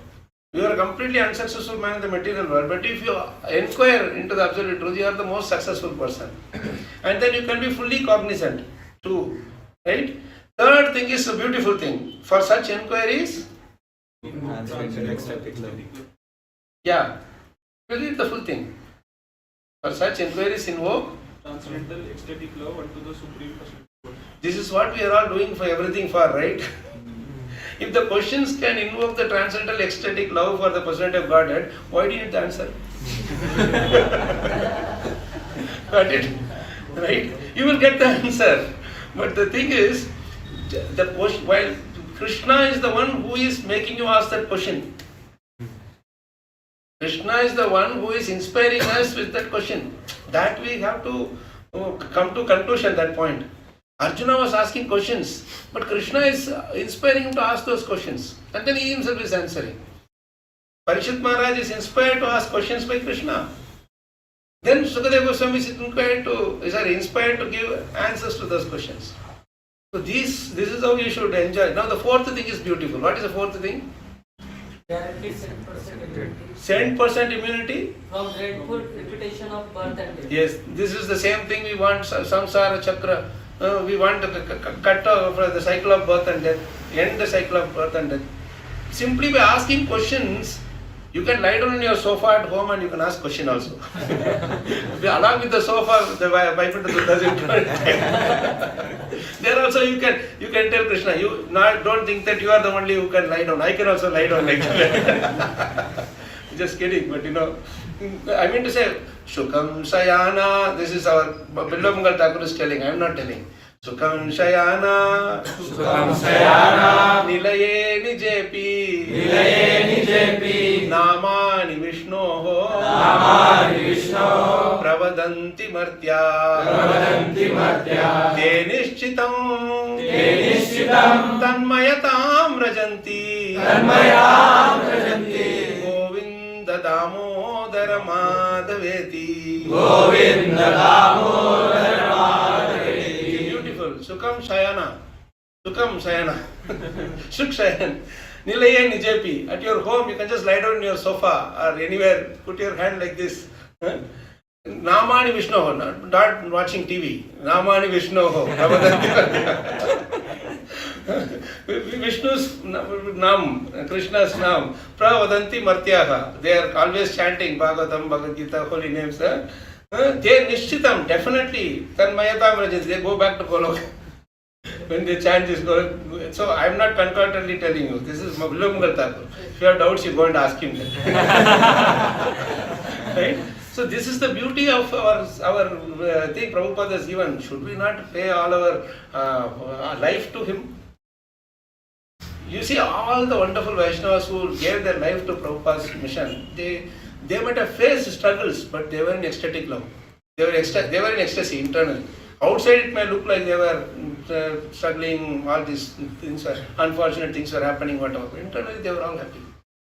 you are a completely unsuccessful man in the material world. But if you inquire into the absolute truth, you are the most successful person. And then you can be fully cognizant too. Right? Third thing is a beautiful thing. For such inquiries, Transcendental ecstatic love. yeah, read the full thing. For such inquiries invoke. Transcendental ecstatic love unto the Supreme Personality. This is what we are all doing for everything for, right? If the questions can invoke the transcendental ecstatic love for the personality of Godhead, why do you need the answer? Got it? Right? You will get the answer. But the thing is, the question, while Krishna is the one who is making you ask that question. Krishna is the one who is inspiring us with that question. That we have to come to conclusion at that point. Arjuna was asking questions, but Krishna is inspiring him to ask those questions. And then he himself is answering. Parishit Maharaj is inspired to ask questions by Krishna. Then Sukadeva Goswami is inspired to give answers to those questions. So this is how you should enjoy. Now the fourth thing is beautiful. What is the fourth thing? Guaranteed 7% immunity 7% immunity? from dreadful repetition of birth and death. Yes, this is the same thing we want, samsara chakra. We want to cut off the cycle of birth and death, end the cycle of birth and death. Simply by asking questions, you can lie down on your sofa at home and you can ask question also. Along with the sofa, the Bible does it. There also you can tell Krishna, don't think that you are the only who can lie down. I can also lie down like that. Just kidding, but I mean to say, Sukham Sayana, this is our Bilvamangal Thakur is telling, I am not telling. Sukham Sayana, Nilaye Nijepi, Namani Vishnoho, Pravadanti Martya, Te Nishchitam, Tanmayatam Rajanti, Govinda Damodara Madhaveti. Beautiful. Sukham Shayana. Sukh Shayan. Nilaye Nijepi. At your home, you can just lie down on your sofa or anywhere. Put your hand like this. Namani Vishnoho. Not watching TV. Namani Vishnoho. Vishnu's Nam, Krishna's Nam, Pravadanti Martyaha. They are always chanting Bhagavatam, Bhagavad Gita, holy names. They Nishchitam, definitely. Tanmayatam Rajas, they go back to Goloka. When they chant this, so I am not concurrently telling you. This is Bilvamangal Thakur. If you have doubts, you go and ask him. Right? So this is the beauty of our thing Prabhupada has given. Should we not pay all our life to him? You see all the wonderful Vaishnavas who gave their life to Prabhupada's mission, they might have faced struggles, but they were in ecstatic love. They were in ecstasy internally. Outside it may look like they were struggling, all these things were, unfortunate things were happening, whatever. But internally they were all happy.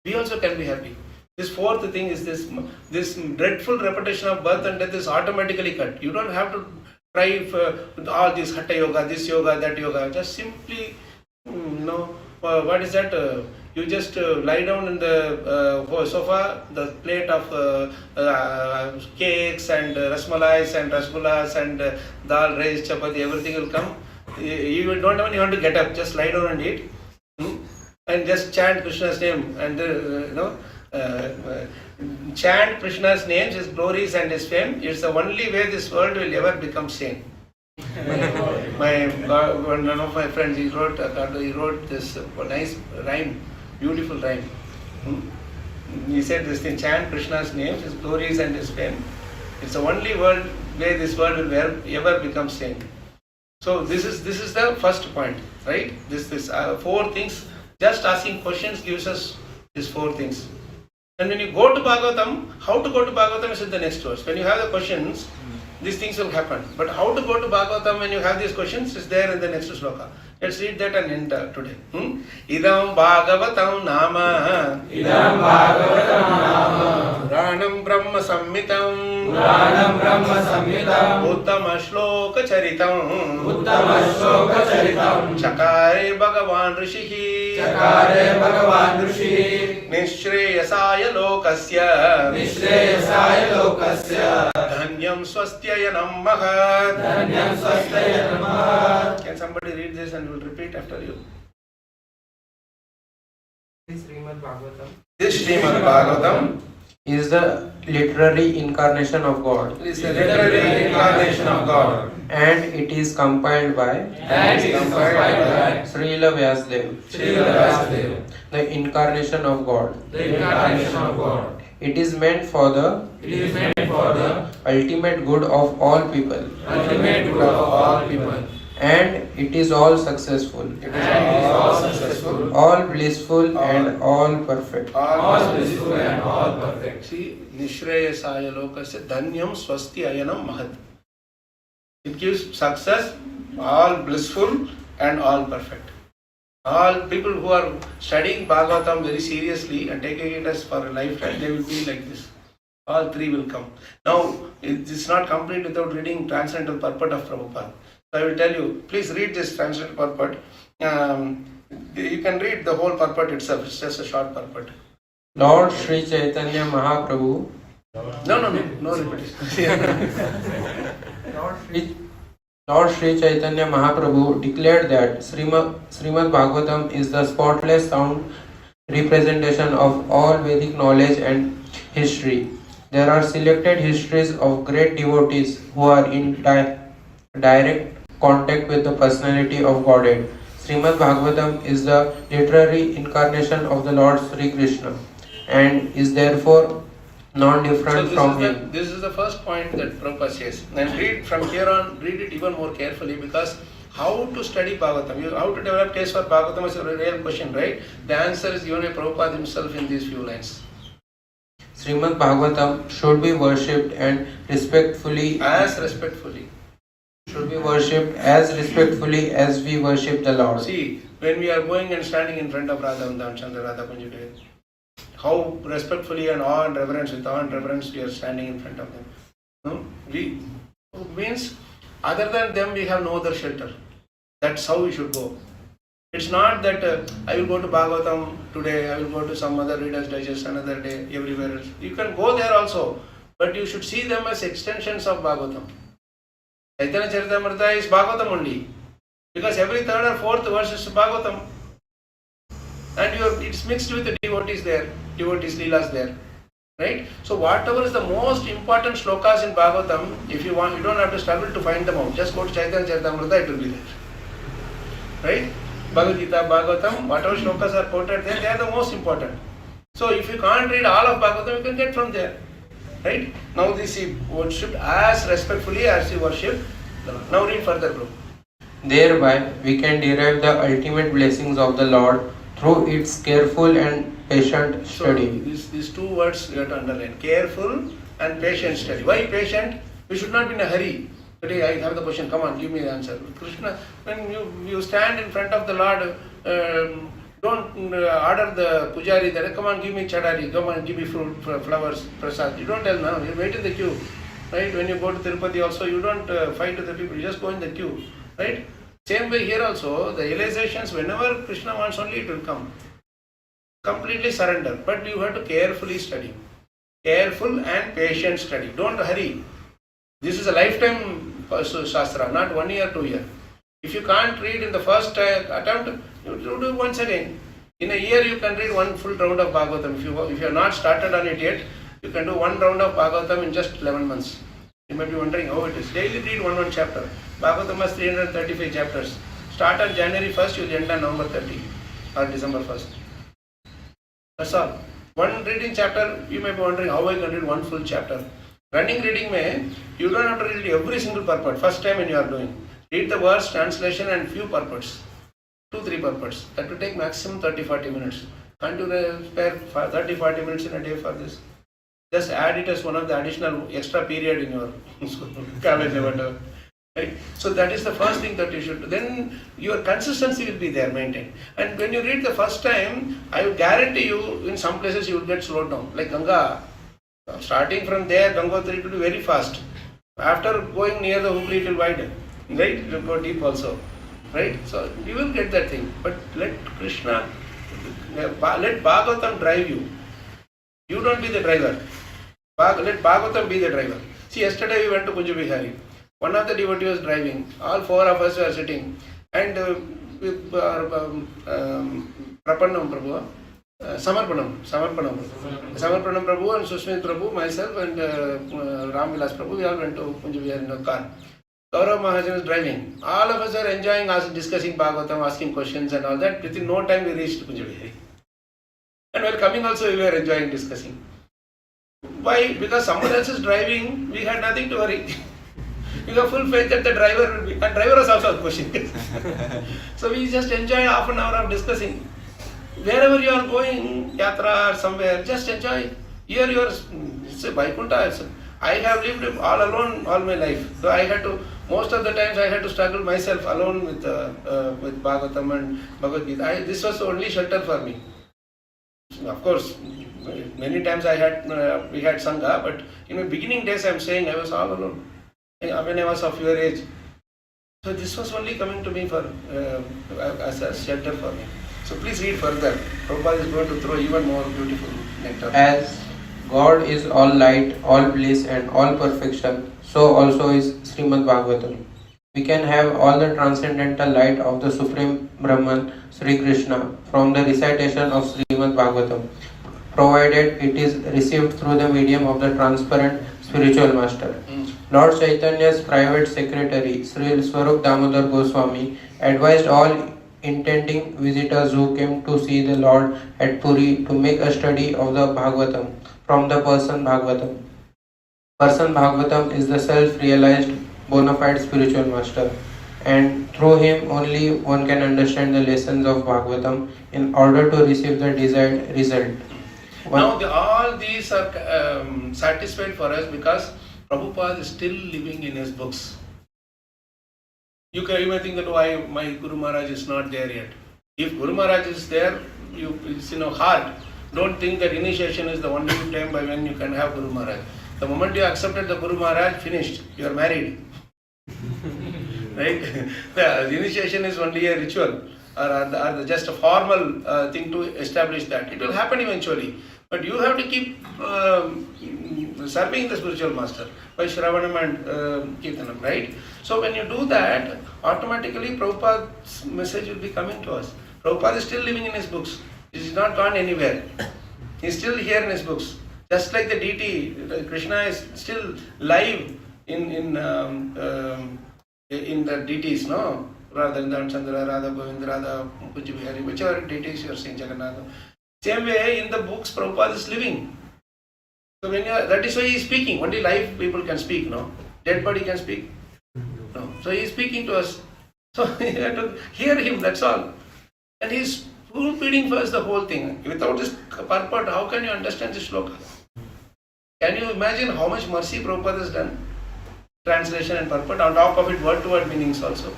We also can be happy. This fourth thing is this dreadful repetition of birth and death is automatically cut. You don't have to try for all this Hatha Yoga, this yoga, that yoga. Just simply, what is that? You just lie down in the sofa, the plate of cakes and rasmalais and rasgullas and dal, rice, chapati, everything will come. You don't even want to get up, just lie down and eat. And just chant Krishna's name and chant Krishna's names, his glories and his fame. It's the only way this world will ever become sane. One of my friends, he wrote this nice rhyme, beautiful rhyme. He said this thing, chant Krishna's names, his glories and his fame. It's the only way this world will ever become sane. So this is the first point, right? This four things. Just asking questions gives us these four things. And when you go to Bhagavatam, how to go to Bhagavatam is in the next verse. When you have the questions, these things will happen. But how to go to Bhagavatam when you have these questions is there in the next sloka. Let's read that and end today. Idam Bhagavatam Nama Ranam samhitam Puranam Brahma Samhitam uttama shloka charitam Uttama Shloka Charitam chakare bhagavan rishihi Chakare Bhagavan Rishi nishreyasaya lokasya Nishreyasaya Lokasya dhanyam swastyayanam mahat. Dhanyam Swastaya Namaha. Can somebody read this and will repeat after you? Srimad Bhagavatam This Srimad Bhagavatam is the literary incarnation of God, is the literary incarnation of God and it is compiled by And is compiled by Srila Vyasadeva, Srila Vyasadeva, the incarnation of God. the incarnation of God. It is meant for the It is meant for the ultimate good of all people, ultimate good of all people. and it is all successful, It And it is all all successful, all blissful, and all perfect. all blissful and all perfect. See, Nishreyasaya lokasya dhanyam swasti ayanam mahat. It gives success, all blissful and all perfect. All people who are studying Bhagavatam very seriously and taking it as for a lifetime, they will be like this. All three will come. Now, it is not complete without reading Transcendental Purport of Prabhupada. So I will tell you, please read this Transcendental Purport. You can read the whole purport itself. It's just a short purport. Lord Sri Chaitanya Mahaprabhu, No repetition. Lord Sri Chaitanya Mahaprabhu declared that Srimad Bhagavatam is the spotless sound representation of all Vedic knowledge and history. There are selected histories of great devotees who are in direct contact with the personality of Godhead. Srimad Bhagavatam is the literary incarnation of the Lord Sri Krishna and is therefore non-different from him. This is the first point that Prabhupada says. And read from here on, read it even more carefully, because how to study Bhagavatam, how to develop taste for Bhagavatam is a real question, right? The answer is given by Prabhupada himself in these few lines. Srimad Bhagavatam should be worshipped and respectfully As respectfully. should be worshipped as respectfully as we worship the Lord. See, when we are going and standing in front of Radha Vrindavan Chandra Radha Kunja, how respectfully and awe and reverence, with awe and reverence we are standing in front of them. No? We means other than them we have no other shelter. That's how we should go. It's not that I will go to Bhagavatam today, I will go to some other Reader's Digest another day, everywhere else. You can go there also, but you should see them as extensions of Bhagavatam. Chaitanya Charitamrita is Bhagavatam only, because every third or fourth verse is Bhagavatam. And it's mixed with the devotees there, devotees leelas there, right? So whatever is the most important shlokas in Bhagavatam, if you want, you don't have to struggle to find them out. Just go to Chaitanya Charitamrita, it will be there, right? Bhagavad Gita, Bhagavatam, whatever shlokas are quoted there, they are the most important. So if you can't read all of Bhagavatam, you can get from there, right? Now this is worshipped as respectfully as you worship the Lord. Now read further, bro. Thereby we can derive the ultimate blessings of the Lord through its careful and patient study. So these two words you have to underline: careful and patient study. Why patient? We should not be in a hurry. Today I have the question. Come on, give me the answer. Krishna, when you stand in front of the Lord, don't order the pujari that come on, give me chadari, come on, give me fruit, flowers, prasad. You don't tell now. You wait in the queue, right? When you go to Tirupati also, you don't fight with the people. You just go in the queue, right? Same way here also, the realizations, whenever Krishna wants only, it will come. Completely surrender. But you have to carefully study. Careful and patient study. Don't hurry. This is a lifetime Shastra, not 1 year, 2 year. If you can't read in the first attempt, you do it once again. In a year, you can read one full round of Bhagavatam. If you have not started on it yet, you can do one round of Bhagavatam in just 11 months. You might be wondering how it is. Daily read one chapter. Bhagavatam has 335 chapters. Start on January 1st, you will end on November 30 or December 1st. That's all. One reading chapter, you may be wondering how I can read one full chapter. Running reading you don't have to read every single purport. First time when you are doing. Read the verse, translation and few purports. 2-3 purports. That will take maximum 30-40 minutes. Can't you spare 30-40 minutes in a day for this? Just add it as one of the additional extra period in your college or whatever. Right? So that is the first thing that you should do. Then your consistency will be there maintained. And when you read the first time, I will guarantee you in some places you will get slowed down. Like Ganga. Starting from there, Gangotri, it will be very fast. After going near the Hooghly, it will widen, right? It will go deep also, right? So you will get that thing. But let Krishna, let Bhagavatam drive you. You don't be the driver. Let Bhagavatam be the driver. See, yesterday we went to Kunja Vihari. One of the devotees was driving. All four of us were sitting. And with Prapannam Prabhu, Samarpanam Prabhu and Susmit Prabhu, myself and Ram Vilas Prabhu, we all went to Kunja Vihari in a car. Gaurav Mahajan was driving. All of us are enjoying us discussing Bhagavatam, asking questions and all that. Within no time we reached Kunja Vihari. And while coming also we were enjoying discussing. Why? Because someone else is driving, we had nothing to worry. We have full faith that the driver will be, and driver was also questioning. So we just enjoyed half an hour of discussing. Wherever you are going, yatra or somewhere, just enjoy. Here you are, it's a Vaikuntha. I have lived all alone all my life. So I had to, most of the times I had to struggle myself alone with Bhagavatam and Bhagavad Gita. This was the only shelter for me. Of course, many times we had Sangha, but in my beginning days I am saying I was all alone. When I was of your age. So this was only coming to me for as a shelter for me. So please read further. Prabhupada is going to throw even more beautiful nectar. As God is all light, all bliss and all perfection, so also is Srimad Bhagavatam. We can have all the transcendental light of the Supreme Brahman, Sri Krishna, from the recitation of Srimad Bhagavatam, provided it is received through the medium of the transparent spiritual master. Lord Chaitanya's private secretary, Sri Swarup Damodar Goswami, advised all intending visitors who came to see the Lord at Puri to make a study of the Bhagavatam from the Person Bhagavatam. Person Bhagavatam is the self-realized bona fide spiritual master, and through him only one can understand the lessons of Bhagavatam in order to receive the desired result. Now all these are satisfied for us because Prabhupada is still living in his books. You may think that why my Guru Maharaj is not there yet. If Guru Maharaj is there, it's in your heart. Don't think that initiation is the only time by when you can have Guru Maharaj. The moment you accepted the Guru Maharaj, finished. You are married. Right? The initiation is only a ritual or just a formal thing to establish that. It will happen eventually. But you have to keep serving the spiritual master by Shravanam and Kirtanam, right? So when you do that, automatically Prabhupada's message will be coming to us. Prabhupada is still living in his books. He is not gone anywhere. He is still here in his books. Just like the deity, Krishna is still live in the deities, no? Radha Chandra, Radha Govinda, Radha Kunja Vihari, whichever deities you are saying, Jagannatha. Same way in the books Prabhupada is living. So that is why he is speaking. Only live people can speak, no? Dead body can speak? No. So he is speaking to us. So you have to hear him, that's all. And he is full-feeding for us the whole thing. Without this purport, how can you understand this shloka? Can you imagine how much mercy Prabhupada has done? Translation and purport, on top of it word-to-word meanings also.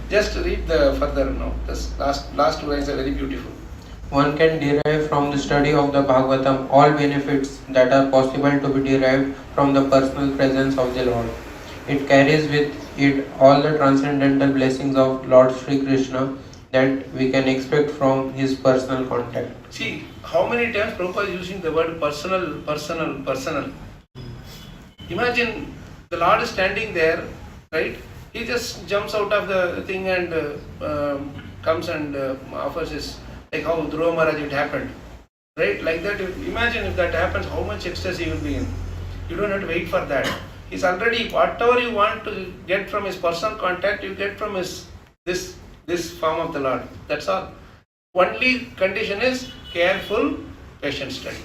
Just read the further, no? This last two lines are very beautiful. One can derive from the study of the Bhagavatam all benefits that are possible to be derived from the personal presence of the Lord. It carries with it all the transcendental blessings of Lord Sri Krishna that we can expect from his personal contact. See, how many times Prabhupada is using the word personal. Imagine the Lord is standing there, right? He just jumps out of the thing and comes and offers his, like how Dhruva Maharaj it happened, right? Like that, imagine if that happens, how much ecstasy you will be in. You don't have to wait for that. He's already, whatever you want to get from his personal contact, you get from his this form of the Lord. That's all. Only condition is careful, patient study.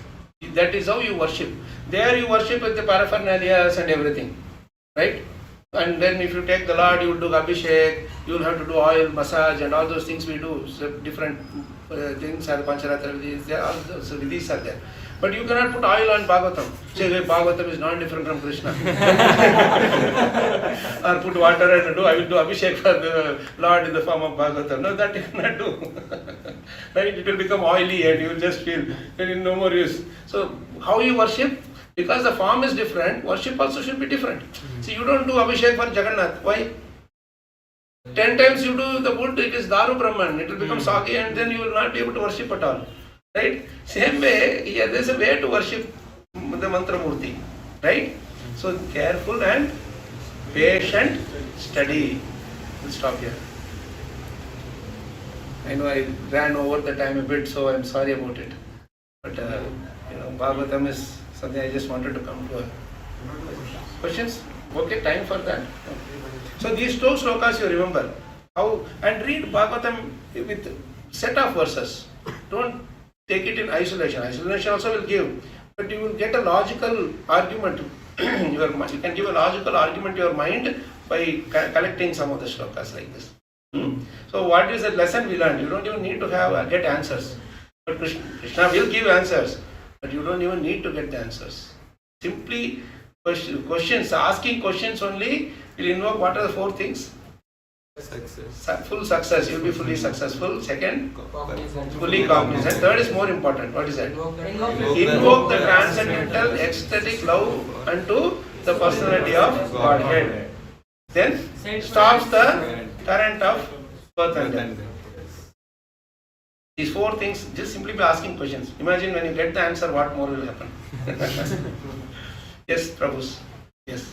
That is how you worship. There you worship with the paraphernalias and everything, right? And then if you take the Lord, you will do Abhishek, you will have to do oil, massage and all those things we do. So different things are Pancharatra Vidhis, all those Vidhis are there. But you cannot put oil on Bhagavatam. Say Bhagavatam is not different from Krishna. Or put water and I will do Abhishek for the Lord in the form of Bhagavatam. No, that you cannot do. Right? It will become oily and you will just feel no more use. So how you worship? Because the form is different, worship also should be different. See, you don't do Abhishek for Jagannath. Why? 10 times you do the wood, it is Daru Brahman, it will become soggy and then you will not be able to worship at all. Right? Same way, here there is a way to worship the Mantra Murti. Right? So careful and patient study. We'll stop here. I know I ran over the time a bit, so I'm sorry about it. But Bhagavatam is something I just wanted to come to. Questions? Okay, time for that. So these 2 slokas you remember. How and read Bhagavatam with set of verses. Don't take it in isolation. Isolation also will give, but you will get a logical argument. You can give a logical argument to your mind by collecting some of the slokas like this. So what is the lesson we learned? You don't even need to get answers. But Krishna will give answers, but you don't even need to get the answers. Simply questions, asking questions only will invoke what are the 4 things? Success. Full success, you will be fully successful. Second, fully cognizant. Third is more important. What is that? Invoke the transcendental ecstatic love unto the personality of Godhead. Then stops the current of birth and death. These 4 things, just simply by asking questions. Imagine when you get the answer, what more will happen? Yes, Prabhus. Yes.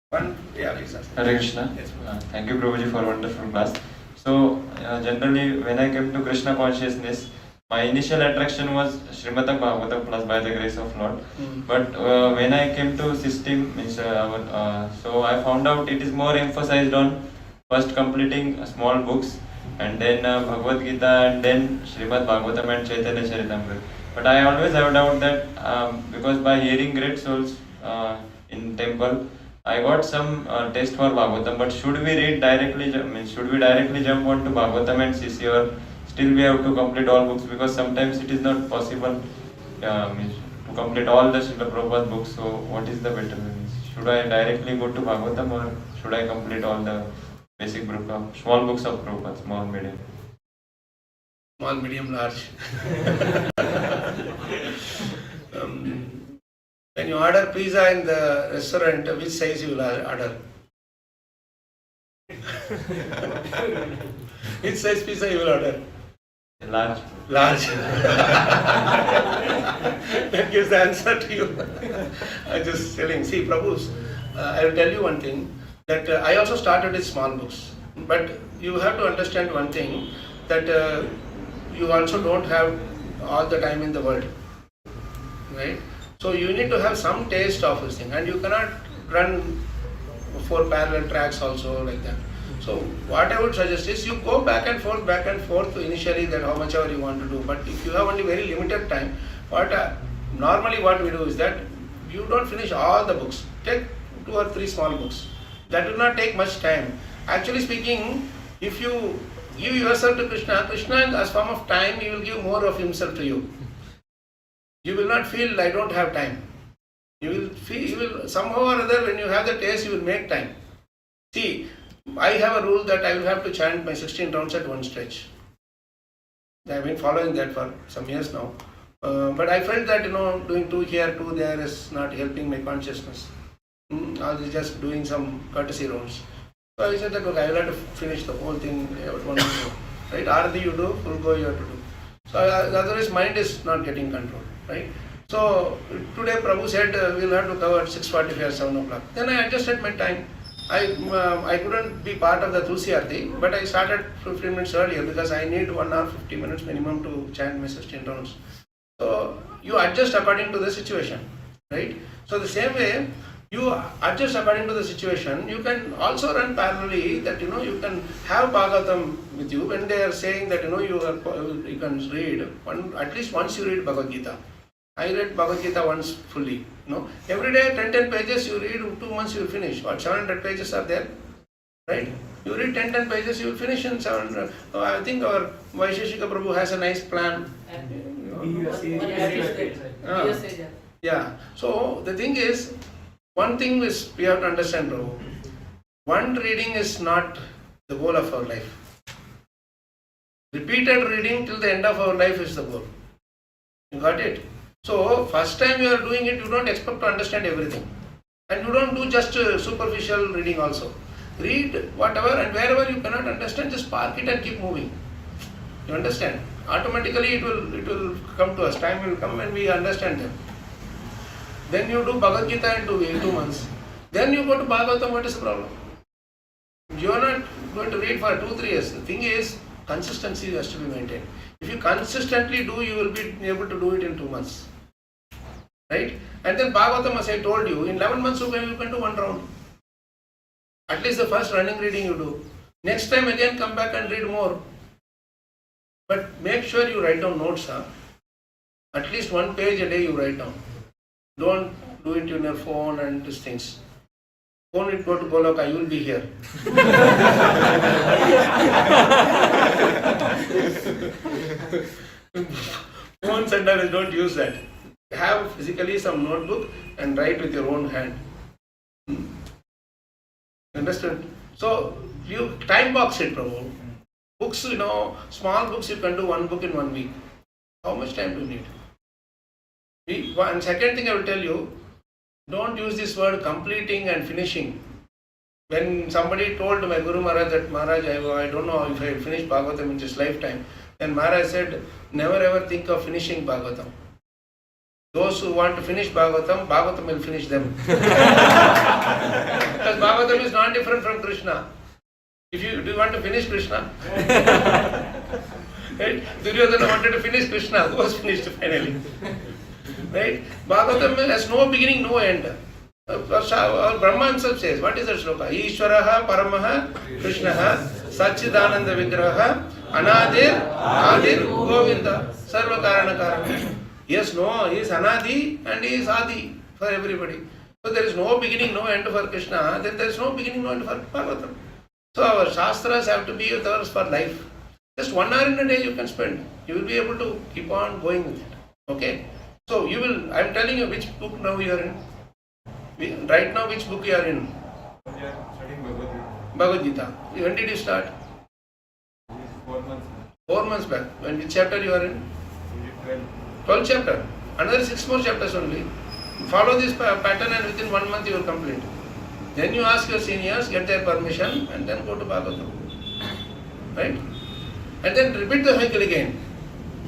Please ask. Hare Krishna. Yes. Thank you, Prabhuji, for wonderful class. So, generally, when I came to Krishna consciousness, my initial attraction was Srimad Bhagavatam plus by the grace of Lord. But when I came to system, so I found out it is more emphasized on first completing small books and then Bhagavad Gita and then Srimad Bhagavatam and Chaitanya Charitamrita. But I always have doubt that because by hearing great souls in temple, I got some taste for Bhagavatam. But should we read directly? Should we directly jump on to Bhagavatam and CC, or still we have to complete all books, because sometimes it is not possible to complete all the Srila Prabhupada books. So what is the better? Should I directly go to Bhagavatam or should I complete all the basic book of small books of Prabhupada, small, medium? Small, medium, large. When you order pizza in the restaurant, which size you will order? Which size pizza you will order? Large. Large. That gives the answer to you. I'm just telling. See, Prabhus, I will tell you one thing, that I also started with small books. But you have to understand one thing, that you also don't have all the time in the world. Right? So you need to have some taste of this thing, and you cannot run 4 parallel tracks also like that. So what I would suggest is you go back and forth initially, that how much ever you want to do. But if you have only very limited time, normally what we do is that you don't finish all the books. Take 2 or 3 small books. That will not take much time. Actually speaking, if you give yourself to Krishna, Krishna as form of time, he will give more of himself to you. You will not feel I don't have time. You will feel somehow or other, when you have the taste, you will make time. See, I have a rule that I will have to chant my 16 rounds at one stretch. I have been following that for some years now. But I felt that doing 2 here, 2 there is not helping my consciousness. I was just doing some courtesy rounds. So I said that okay, I will have to finish the whole thing at one go. Right? Arati you do, full go you have to do. So otherwise mind is not getting control. Right? So today Prabhu said we will have to cover 6:45 or 7 o'clock. Then I adjusted my time. I couldn't be part of the Tulsi Arati, but I started 15 minutes earlier because I need 1 hour 50 minutes minimum to chant my 16 rounds. So you adjust according to the situation, right? So the same way you adjust according to the situation. You can also run parallelly, that you can have Bhagavatam with you when they are saying that you can read at least once you read Bhagavad Gita. I read Bhagavad Gita once fully. Every day 10 pages you read, 2 months you will finish. What, 700 pages are there? Right? You read 10 pages, you will finish in 700. I think our Vaisheshika Prabhu has a nice plan. Yeah. So the thing is, one thing is we have to understand, Prabhu. One reading is not the goal of our life. Repeated reading till the end of our life is the goal. You got it? So first time you are doing it, you don't expect to understand everything. And you don't do just superficial reading also. Read whatever, and wherever you cannot understand, just park it and keep moving. You understand? Automatically it will come to us. Time will come when we understand them. Then you do Bhagavad Gita in 2 months. Then you go to Bhagavatam. What is the problem? You are not going to read for 2-3 years. The thing is, consistency has to be maintained. If you consistently do, you will be able to do it in 2 months. Right? And then Bhagavatam, as I told you, in 11 months you can do 1 round. At least the first running reading you do. Next time again come back and read more. But make sure you write down notes. At least 1 page a day you write down. Don't do it on your phone and these things. Phone it, go to KalaChakra, you will be here. Phones and others, don't use that. Have physically some notebook and write with your own hand. Understood? So you time box it, Prabhu. Books, small books you can do 1 book in 1 week. How much time do you need? And second thing I will tell you, don't use this word completing and finishing. When somebody told my Guru Maharaj that, Maharaj, I don't know if I will finish Bhagavatam in this lifetime, then Maharaj said, never ever think of finishing Bhagavatam. Those who want to finish Bhagavatam, Bhagavatam will finish them. Because Bhagavatam is not different from Krishna. Do you want to finish Krishna? Right? Duryodhana wanted to finish Krishna. Who was finished finally? Right? Bhagavatam has no beginning, no end. Brahma himself says, what is that shloka? Ishwaraha Paramaha Krishnaha Satchidananda Vigraha Anadir Adir Govinda Sarva Karana Karana. Yes, no, he is Anadi and he is Adi for everybody. So there is no beginning, no end for Krishna, then there is no beginning, no end for Bhagavatam. So our Shastras have to be with us for life. Just 1 hour in a day you can spend. You will be able to keep on going with it. Okay? So you will, I am telling you which book now you are in. Right now which book you are in? We are studying Bhagavad Gita. When did you start? 4 months. 4 months back. When which chapter you are in? 12. 12th chapter. Another 6 more chapters only. Follow this pattern and within 1 month you will complete. Then you ask your seniors, get their permission and then go to Bhagavatam. Right? And then repeat the cycle again.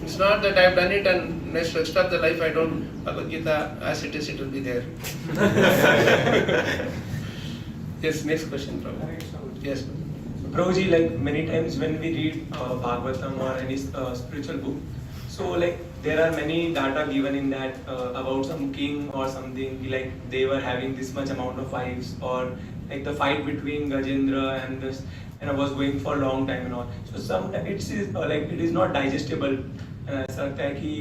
It's not that I have done it and next rest of the life I don't. Bhagavad Gita as it is, it will be there. Yes, next question, Prabhu. Yes. Prabhuji, like many times when we read Bhagavatam or any spiritual book, so like there are many data given in that about some king or something, like they were having this much amount of wives, or like the fight between Gajendra and this, was going for a long time and all. So sometimes it's like it is not digestible. ऐसा लगता है कि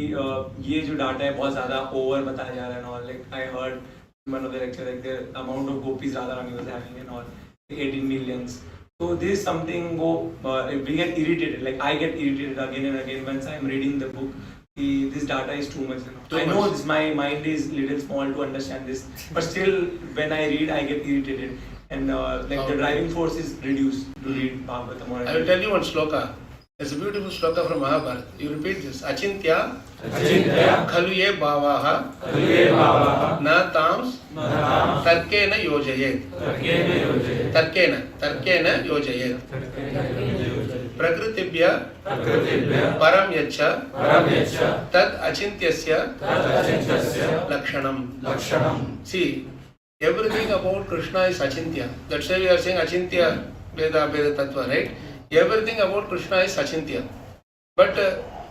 ये जो data है बहुत ज़्यादा over बताया जा रहा है and all. Like I heard in one of the lectures, like the amount of gopis Radharani was having and all, 18 millions. So this is something we get irritated. Like I get irritated again and again once I am reading the book. This data is too much. I know this, my mind is little small to understand this, but still when I read I get irritated and like the driving force is reduced to read Bhagavatam. I will tell you one shloka. It's a beautiful shloka from Mahabharata. You repeat this. Achintya khaluye bhavaha na tams tarkena yojayet. Tarkena yojayet. Prakritibhya param yacha tad achintyasya lakshanam. See, everything about Krishna is achintya. That's why we are saying achintya Veda Tattva, right? Everything about Krishna is achintya. But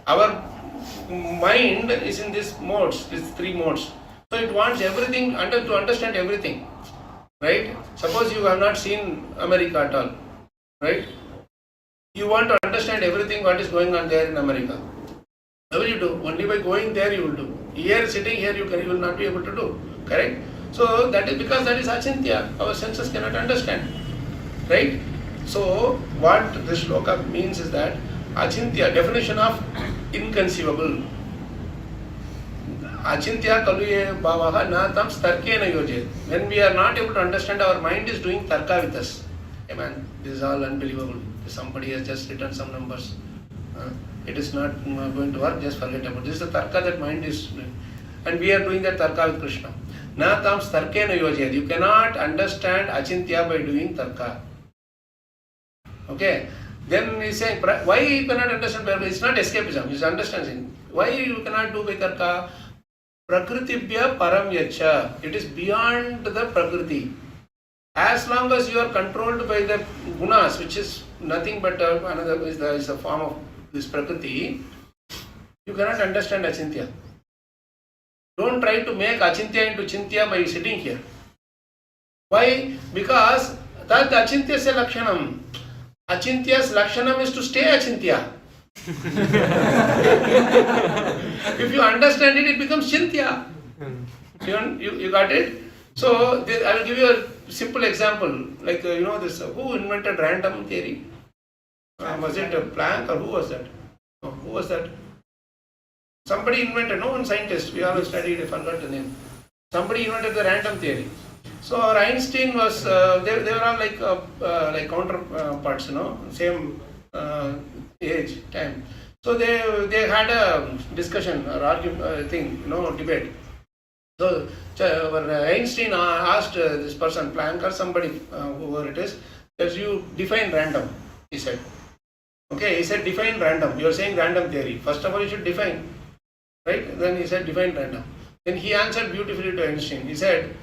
our mind is in these modes, these 3 modes. So it wants everything to understand everything. Right? Suppose you have not seen America at all. Right? You want to understand everything what is going on there in America. How will you do? Only by going there you will do. Here, sitting here, you will not be able to do. Correct? So that is because that is achintya. Our senses cannot understand. Right? So what this shloka means is that achintya, definition of inconceivable. Achintya kaluye bhavaha na tam tarkena yojet. When we are not able to understand, our mind is doing tarka with us. Hey man, this is all unbelievable. Somebody has just written some numbers. It is not going to work, just forget about it. This is the tarka that mind is doing. and we are doing that tarka with Krishna. Na tam tarkena yojayat. You cannot understand achintya by doing tarka. Okay. Then he is saying, why you cannot understand? It's not escapism, it's understanding. Why you cannot do by tarka? Prakritibhya param yacha. It is beyond the prakriti. As long as you are controlled by the gunas, which is nothing but another is a form of this prakriti, you cannot understand achintya. Don't try to make achintya into chintya by sitting here. Why? Because that achintyasya lakshanam. Achintya's lakshanam is to stay achintya. If you understand it, it becomes chintya. You got it? So I will give you a simple example. Like this. Who invented random theory? Was it Planck or who was that? No, who was that? Somebody invented. No one scientist. We all studied. I forgot the name. Somebody invented the random theory. So Einstein was. They were all like counterparts. Same age, time. So they had a discussion or argument thing. Debate. So Einstein asked this person, Planck or somebody, whoever it is, that you define random, he said. Okay, he said define random. You are saying random theory. First of all, you should define. Right? Then he said define random. Then he answered beautifully to Einstein. He said,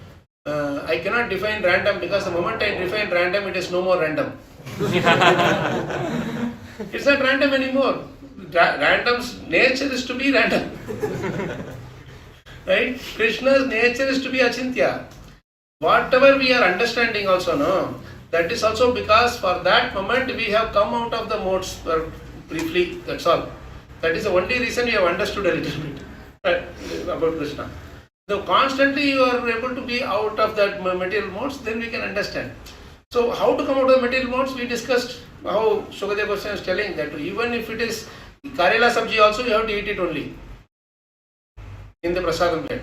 I cannot define random because the moment I define random, it is no more random. It's not random anymore. Random's nature is to be random. Right? Krishna's nature is to be achintya. Whatever we are understanding also, no, that is also because for that moment we have come out of the modes briefly, that's all. That is the only reason we have understood a little bit about Krishna. So constantly you are able to be out of that material modes, then we can understand. So how to come out of the material modes, we discussed how Sukadeva Goswami is telling that even if it is Karela sabji also, you have to eat it only in the prasadam plate.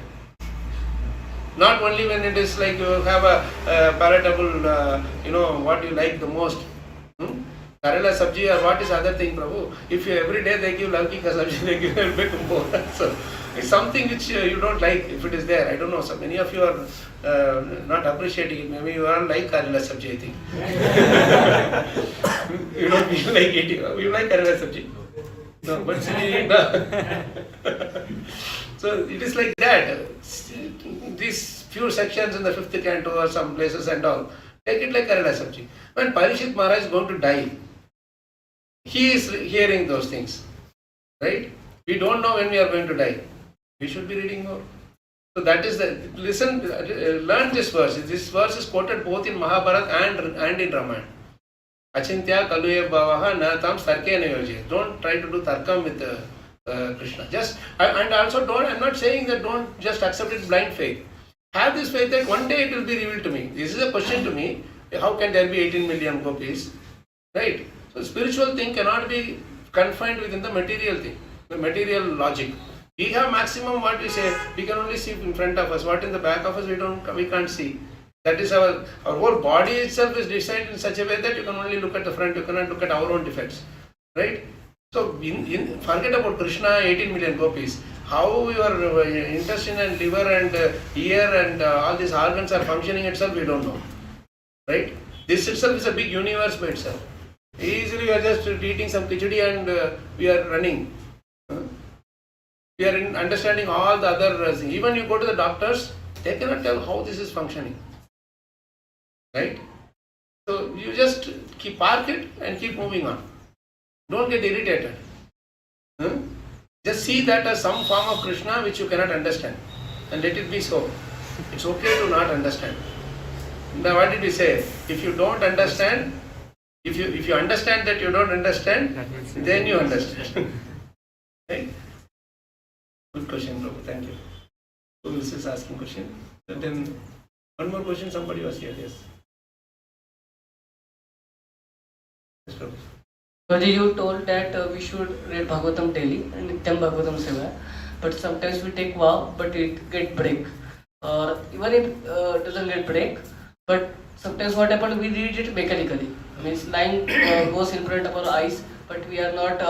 Not only when it is like you have a palatable, what you like the most. Karela sabji or what is other thing, Prabhu? If you every day they give lauki ka sabji, they give a bit more. So it's something which you don't like if it is there. I don't know. So many of you are not appreciating it. Maybe you are like Karela sabji, I think. You don't like eating. You like Karela sabji? No, but so it is like that. These few sections in the 5th canto or some places and all, take it like Karela sabji. When Parishit Maharaj is going to die, he is hearing those things. Right? We don't know when we are going to die. We should be reading more. So that is learn this verse. This verse is quoted both in Mahabharata and in Ramayana. Achintya kaluye bhavaha na tam sarkena yoje. Don't try to do tarkam with Krishna. And also I'm not saying that don't just accept it blind faith. Have this faith that one day it will be revealed to me. This is a question to me. How can there be 18 million gopis? Right? So spiritual thing cannot be confined within the material thing, the material logic. We have maximum what we say, we can only see in front of us. What in the back of us we can't see. That is our whole body itself is designed in such a way that you can only look at the front, you cannot look at our own defects. Right? So forget about Krishna, 18 million gopis. How your intestine and liver and ear and all these organs are functioning itself, we don't know. Right? This itself is a big universe by itself. Easily we are just eating some khichdi and we are running. We are understanding all the other things. Even you go to the doctors, they cannot tell how this is functioning. Right? So you just park it and keep moving on. Don't get irritated. Just see that as some form of Krishna which you cannot understand. And let it be so. It's okay to not understand. Now what did we say? If you don't understand, if you understand that you don't understand, then you understand. Right? Good question, Prabhu. Thank you. So this is asking question. And then one more question, somebody was here. Yes. Yes, Prabhu. Prabhuji, you told that we should read Bhagavatam daily and Nityam Bhagavatam Seva, but sometimes we take vow, but it get break. Or even if it doesn't get break, but sometimes what happens, we read it mechanically. Means line goes in front of our eyes, but we are not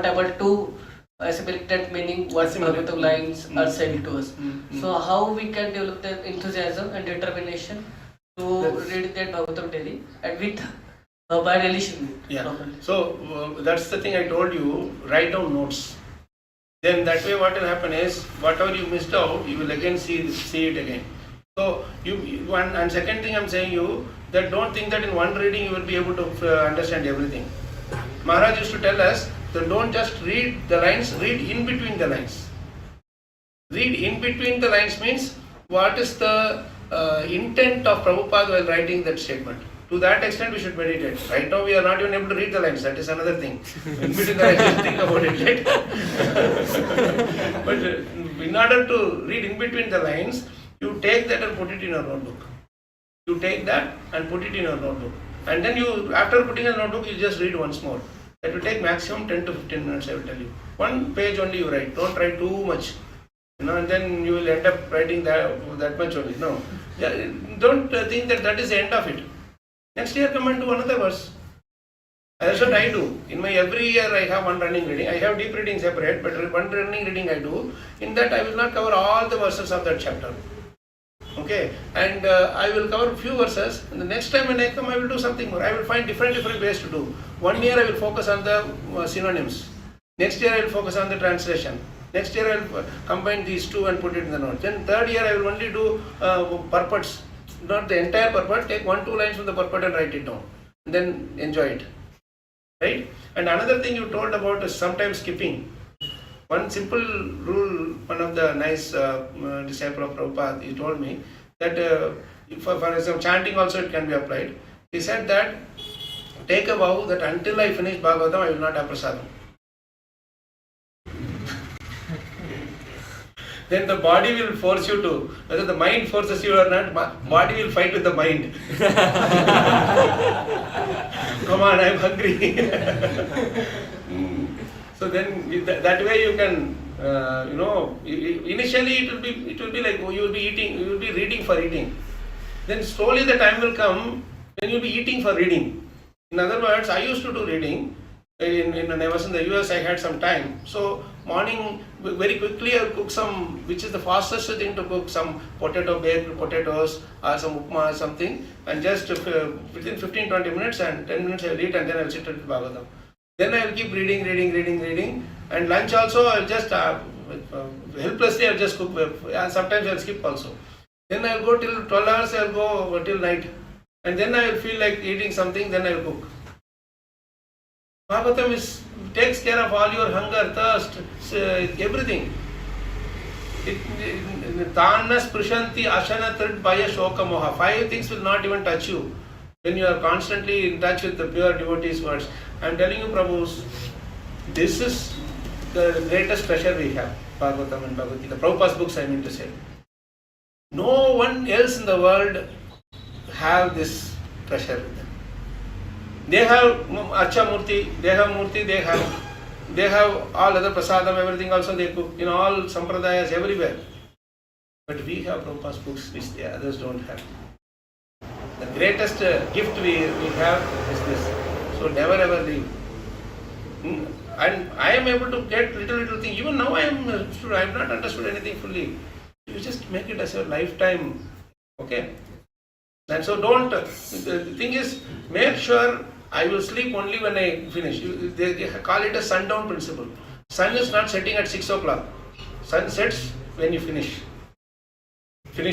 able to assimilate that meaning what Assimilate. Bhagavatam lines are saying to us. Mm. So how we can develop that enthusiasm and determination to That's- read that Bhagavatam daily and with by relishing it Yeah. properly. So that's the thing I told you. Write down notes. Then that way, what will happen is whatever you missed out, you will again see it again. So one and second thing I'm saying you that don't think that in one reading you will be able to understand everything. Maharaj used to tell us that don't just read the lines, read in between the lines. Read in between the lines means what is the intent of Prabhupada while writing that statement. To that extent, we should meditate. Right now, we are not even able to read the lines. That is another thing. In between the lines, we'll think about it later. But in order to read in between the lines, you take that and put it in your notebook. You take that and put it in your notebook. And then you, after putting in a notebook, you just read once more. That will take maximum 10 to 15 minutes, I will tell you. One page only you write. Don't write too much. And then you will end up writing that much only. No. Don't think that that is the end of it. Next year come and do another verse. That's what I do. In my every year I have one running reading. I have deep reading separate, but one running reading I do. In that I will not cover all the verses of that chapter. Okay, and I will cover few verses. And the next time when I come, I will do something more. I will find different ways to do. 1 year I will focus on the synonyms. Next year I will focus on the translation. Next year I will combine these two and put it in the note. Then third year I will only do purports. Not the entire purport, take 1-2 lines from the purport and write it down. And then enjoy it. Right? And another thing you told about is sometimes skipping. One simple rule, one of the nice disciple of Prabhupada, he told me that for example, chanting also it can be applied. He said that take a vow that until I finish Bhagavatam, I will not have prasadam. Then the body will force you to, whether the mind forces you or not, body will fight with the mind. Come on, I'm hungry. So then that way you can, initially it will be like you will be eating, you will be reading for eating. Then slowly the time will come when you will be eating for reading. In other words, I used to do reading. When I was in the US, I had some time. So morning, very quickly I will cook some, which is the fastest thing to cook, some baked potatoes or some upma or something, and just within 15-20 minutes and 10 minutes I will eat, and then I will sit at Bhagavatam. Then I will keep reading, and lunch also I will just helplessly I will just cook, and sometimes I will skip also. Then I will go till 12 hours, I will go till night, and then I will feel like eating something, then I will cook. Bhagavatam takes care of all your hunger, thirst, everything. Tanna sprishanti ashana trid bhaya shoka moha. 5 things will not even touch you when you are constantly in touch with the pure devotees' words. I am telling you, Prabhus, this is the greatest treasure we have, Bhagavatam and Bhagavad Gita. Prabhupada's books, I mean to say. No one else in the world have this treasure with them. They have Archa Murti, they have Murti, they have all other prasadam, everything also they cook in all sampradayas everywhere. But we have Prabhupada's books which the others don't have. The greatest gift we have is this. So never ever leave. And I am able to get little thing. Even now I have not understood anything fully. You just make it as a lifetime. Okay? And so don't, the thing is, make sure I will sleep only when I finish. They call it a sundown principle. Sun is not setting at 6 o'clock. Sun sets when you finish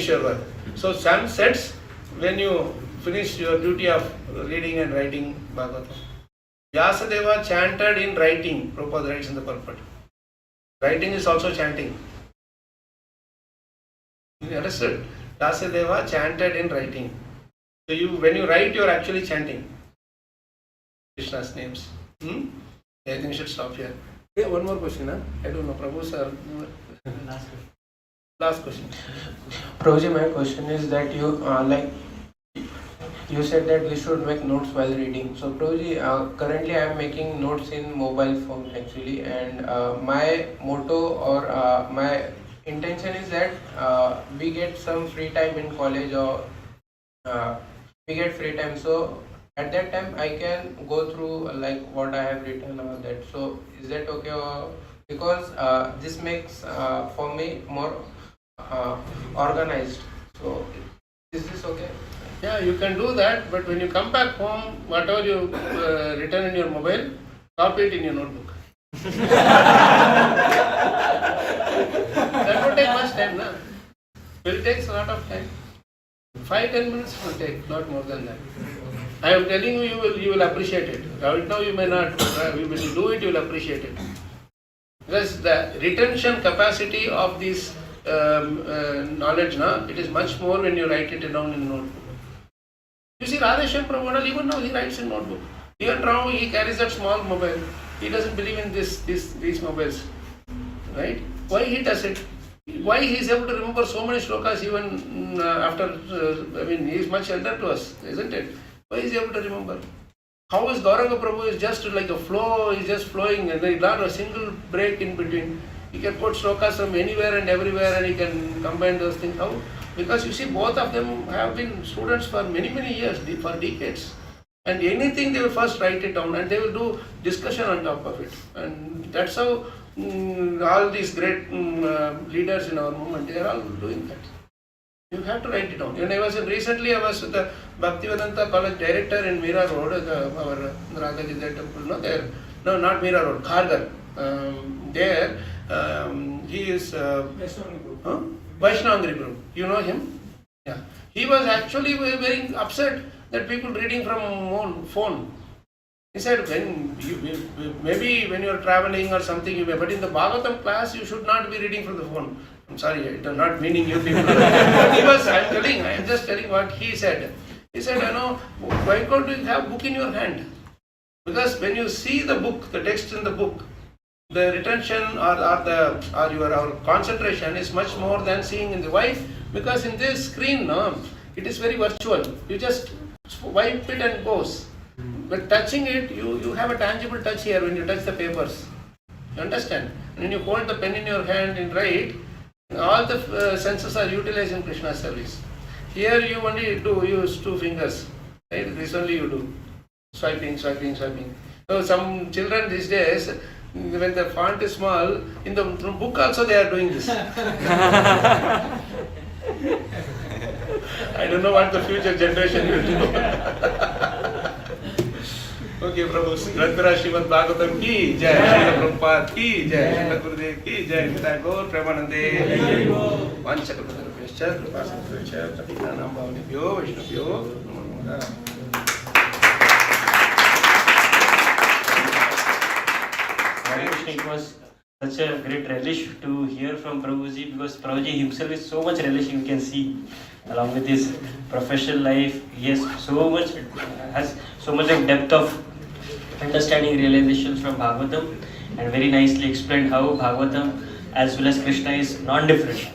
your work. So sun sets when you finish your duty of reading and writing Bhagavatam. Vyasadeva chanted in writing, Prabhupada writes in the purport. Writing is also chanting. You understood? Vyasadeva chanted in writing. So when you write, you are actually chanting Krishna's names. I think we should stop here. Yeah, one more question. I don't know, Prabhu sir. Last question. Prabhuji, my question is that you said that we should make notes while reading. So Prabhuji, currently I am making notes in mobile phone actually, and my motto or my intention is that we get some free time in college, or we get free time. So at that time I can go through like what I have written or that. So is that okay, or because this makes for me more organized. So is this okay? Yeah, you can do that, but when you come back home, whatever you written in your mobile, copy it in your notebook. That won't take much time, no? It takes a lot of time. 5-10 minutes will take, not more than that. I am telling you, you will appreciate it. Right now you may not, but when you do it, you will appreciate it. Because the retention capacity of this knowledge, it is much more when you write it down in notebook. You see, Radheshyam Prabhu, even now he writes in notebook. Even now he carries that small mobile. He doesn't believe in these mobiles. Right? Why he does it? Why he is able to remember so many shlokas even after, he is much elder to us, isn't it? Why is he able to remember? How is Gauranga Prabhu is just like a flow, is just flowing and there is not a single break in between. He can quote shlokas from anywhere and everywhere and he can combine those things. How? Because you see, both of them have been students for many years, for decades. And anything they will first write it down and they will do discussion on top of it. And that's how all these great leaders in our movement, they are all doing that. You have to write it down. When I was recently, I was with the Bhaktivedanta College director in Mira Road, our Radha temple, no, not Mira Road, Khargar. There, he is Vaishnavangri Group. You know him? Yeah. He was actually very upset that people reading from phone. He said, maybe when you are traveling or something, you may, but in the Bhagavatam class, you should not be reading from the phone. I'm sorry, I'm not meaning you people. But I'm just telling what he said. He said, why can't you have book in your hand? Because when you see the book, the text in the book, the retention or our concentration is much more than seeing in the wife. Because in this screen, it is very virtual. You just wipe it and goes. But touching it, you have a tangible touch here when you touch the papers. You understand? And when you hold the pen in your hand and write, all the senses are utilized in Krishna's service. Here you only use 2 fingers. Right? This only you do. Swiping. So some children these days, when the font is small, in the book also they are doing this. I don't know what the future generation will do. Okay, Prabhu, Grantara Srimad Bhagavatam ki jai, Srila Prabhupada ki jai, Srila Gurudev ki jai, Nitya Gaur Premanande, Vanchakrupadara Vishcha, Kripasana Vishcha, Pratika Nambhavanibhyo, Vaishnavyo, Namo Namaha. It was such a great relish to hear from Prabhuji because Prabhuji himself is so much relish you can see along with his professional life. He has so much of depth of understanding realizations from Bhagavatam and very nicely explained how Bhagavatam as well as Krishna is non-different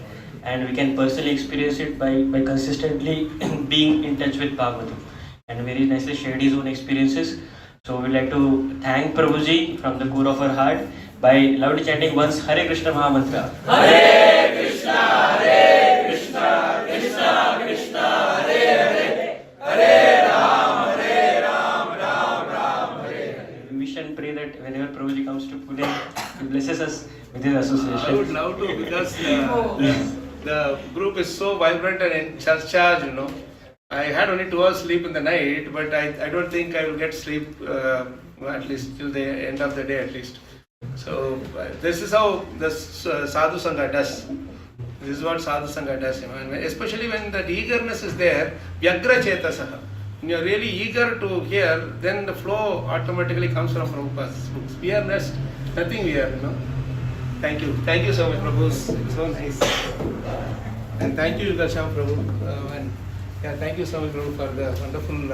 and we can personally experience it by consistently being in touch with Bhagavatam and very nicely shared his own experiences. So we'd like to thank Prabhuji from the core of our heart by loudly chanting once Hare Krishna Mahamantra. Hare Krishna, Krishna Krishna, Hare Hare, Hare Ram, Ram Ram, Hare Hare. We wish and pray that whenever Prabhuji comes to Pune, he blesses us with his association. I would love to because the group is so vibrant and charged, I had only 2 hours sleep in the night, but I don't think I will get sleep at least till the end of the day at least. So this is how the Sadhu Sangha does. This is what Sadhu Sangha does. Especially when that eagerness is there, Vyagra Chetasaha. When you are really eager to hear, then the flow automatically comes from Prabhupada's books. We are nothing we are, Thank you. Thank you so much, Prabhu. It's so nice. And thank you, Yugal Prabhu. Thank you so much, Prabhu, for the wonderful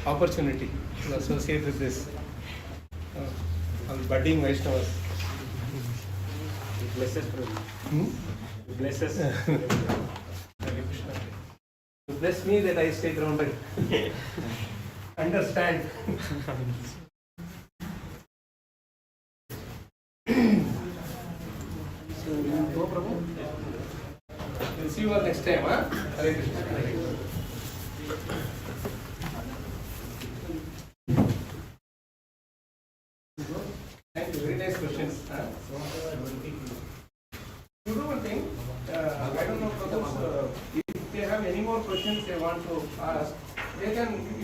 opportunity to associate with this budding Vaishnavas. Bless us, Prabhu. Bless us. You bless me that I stay grounded. Understand. So, go, Prabhu. We'll see you all next time, huh? Hare Krishna. Thank you. Very nice questions. more questions they want to ask, they can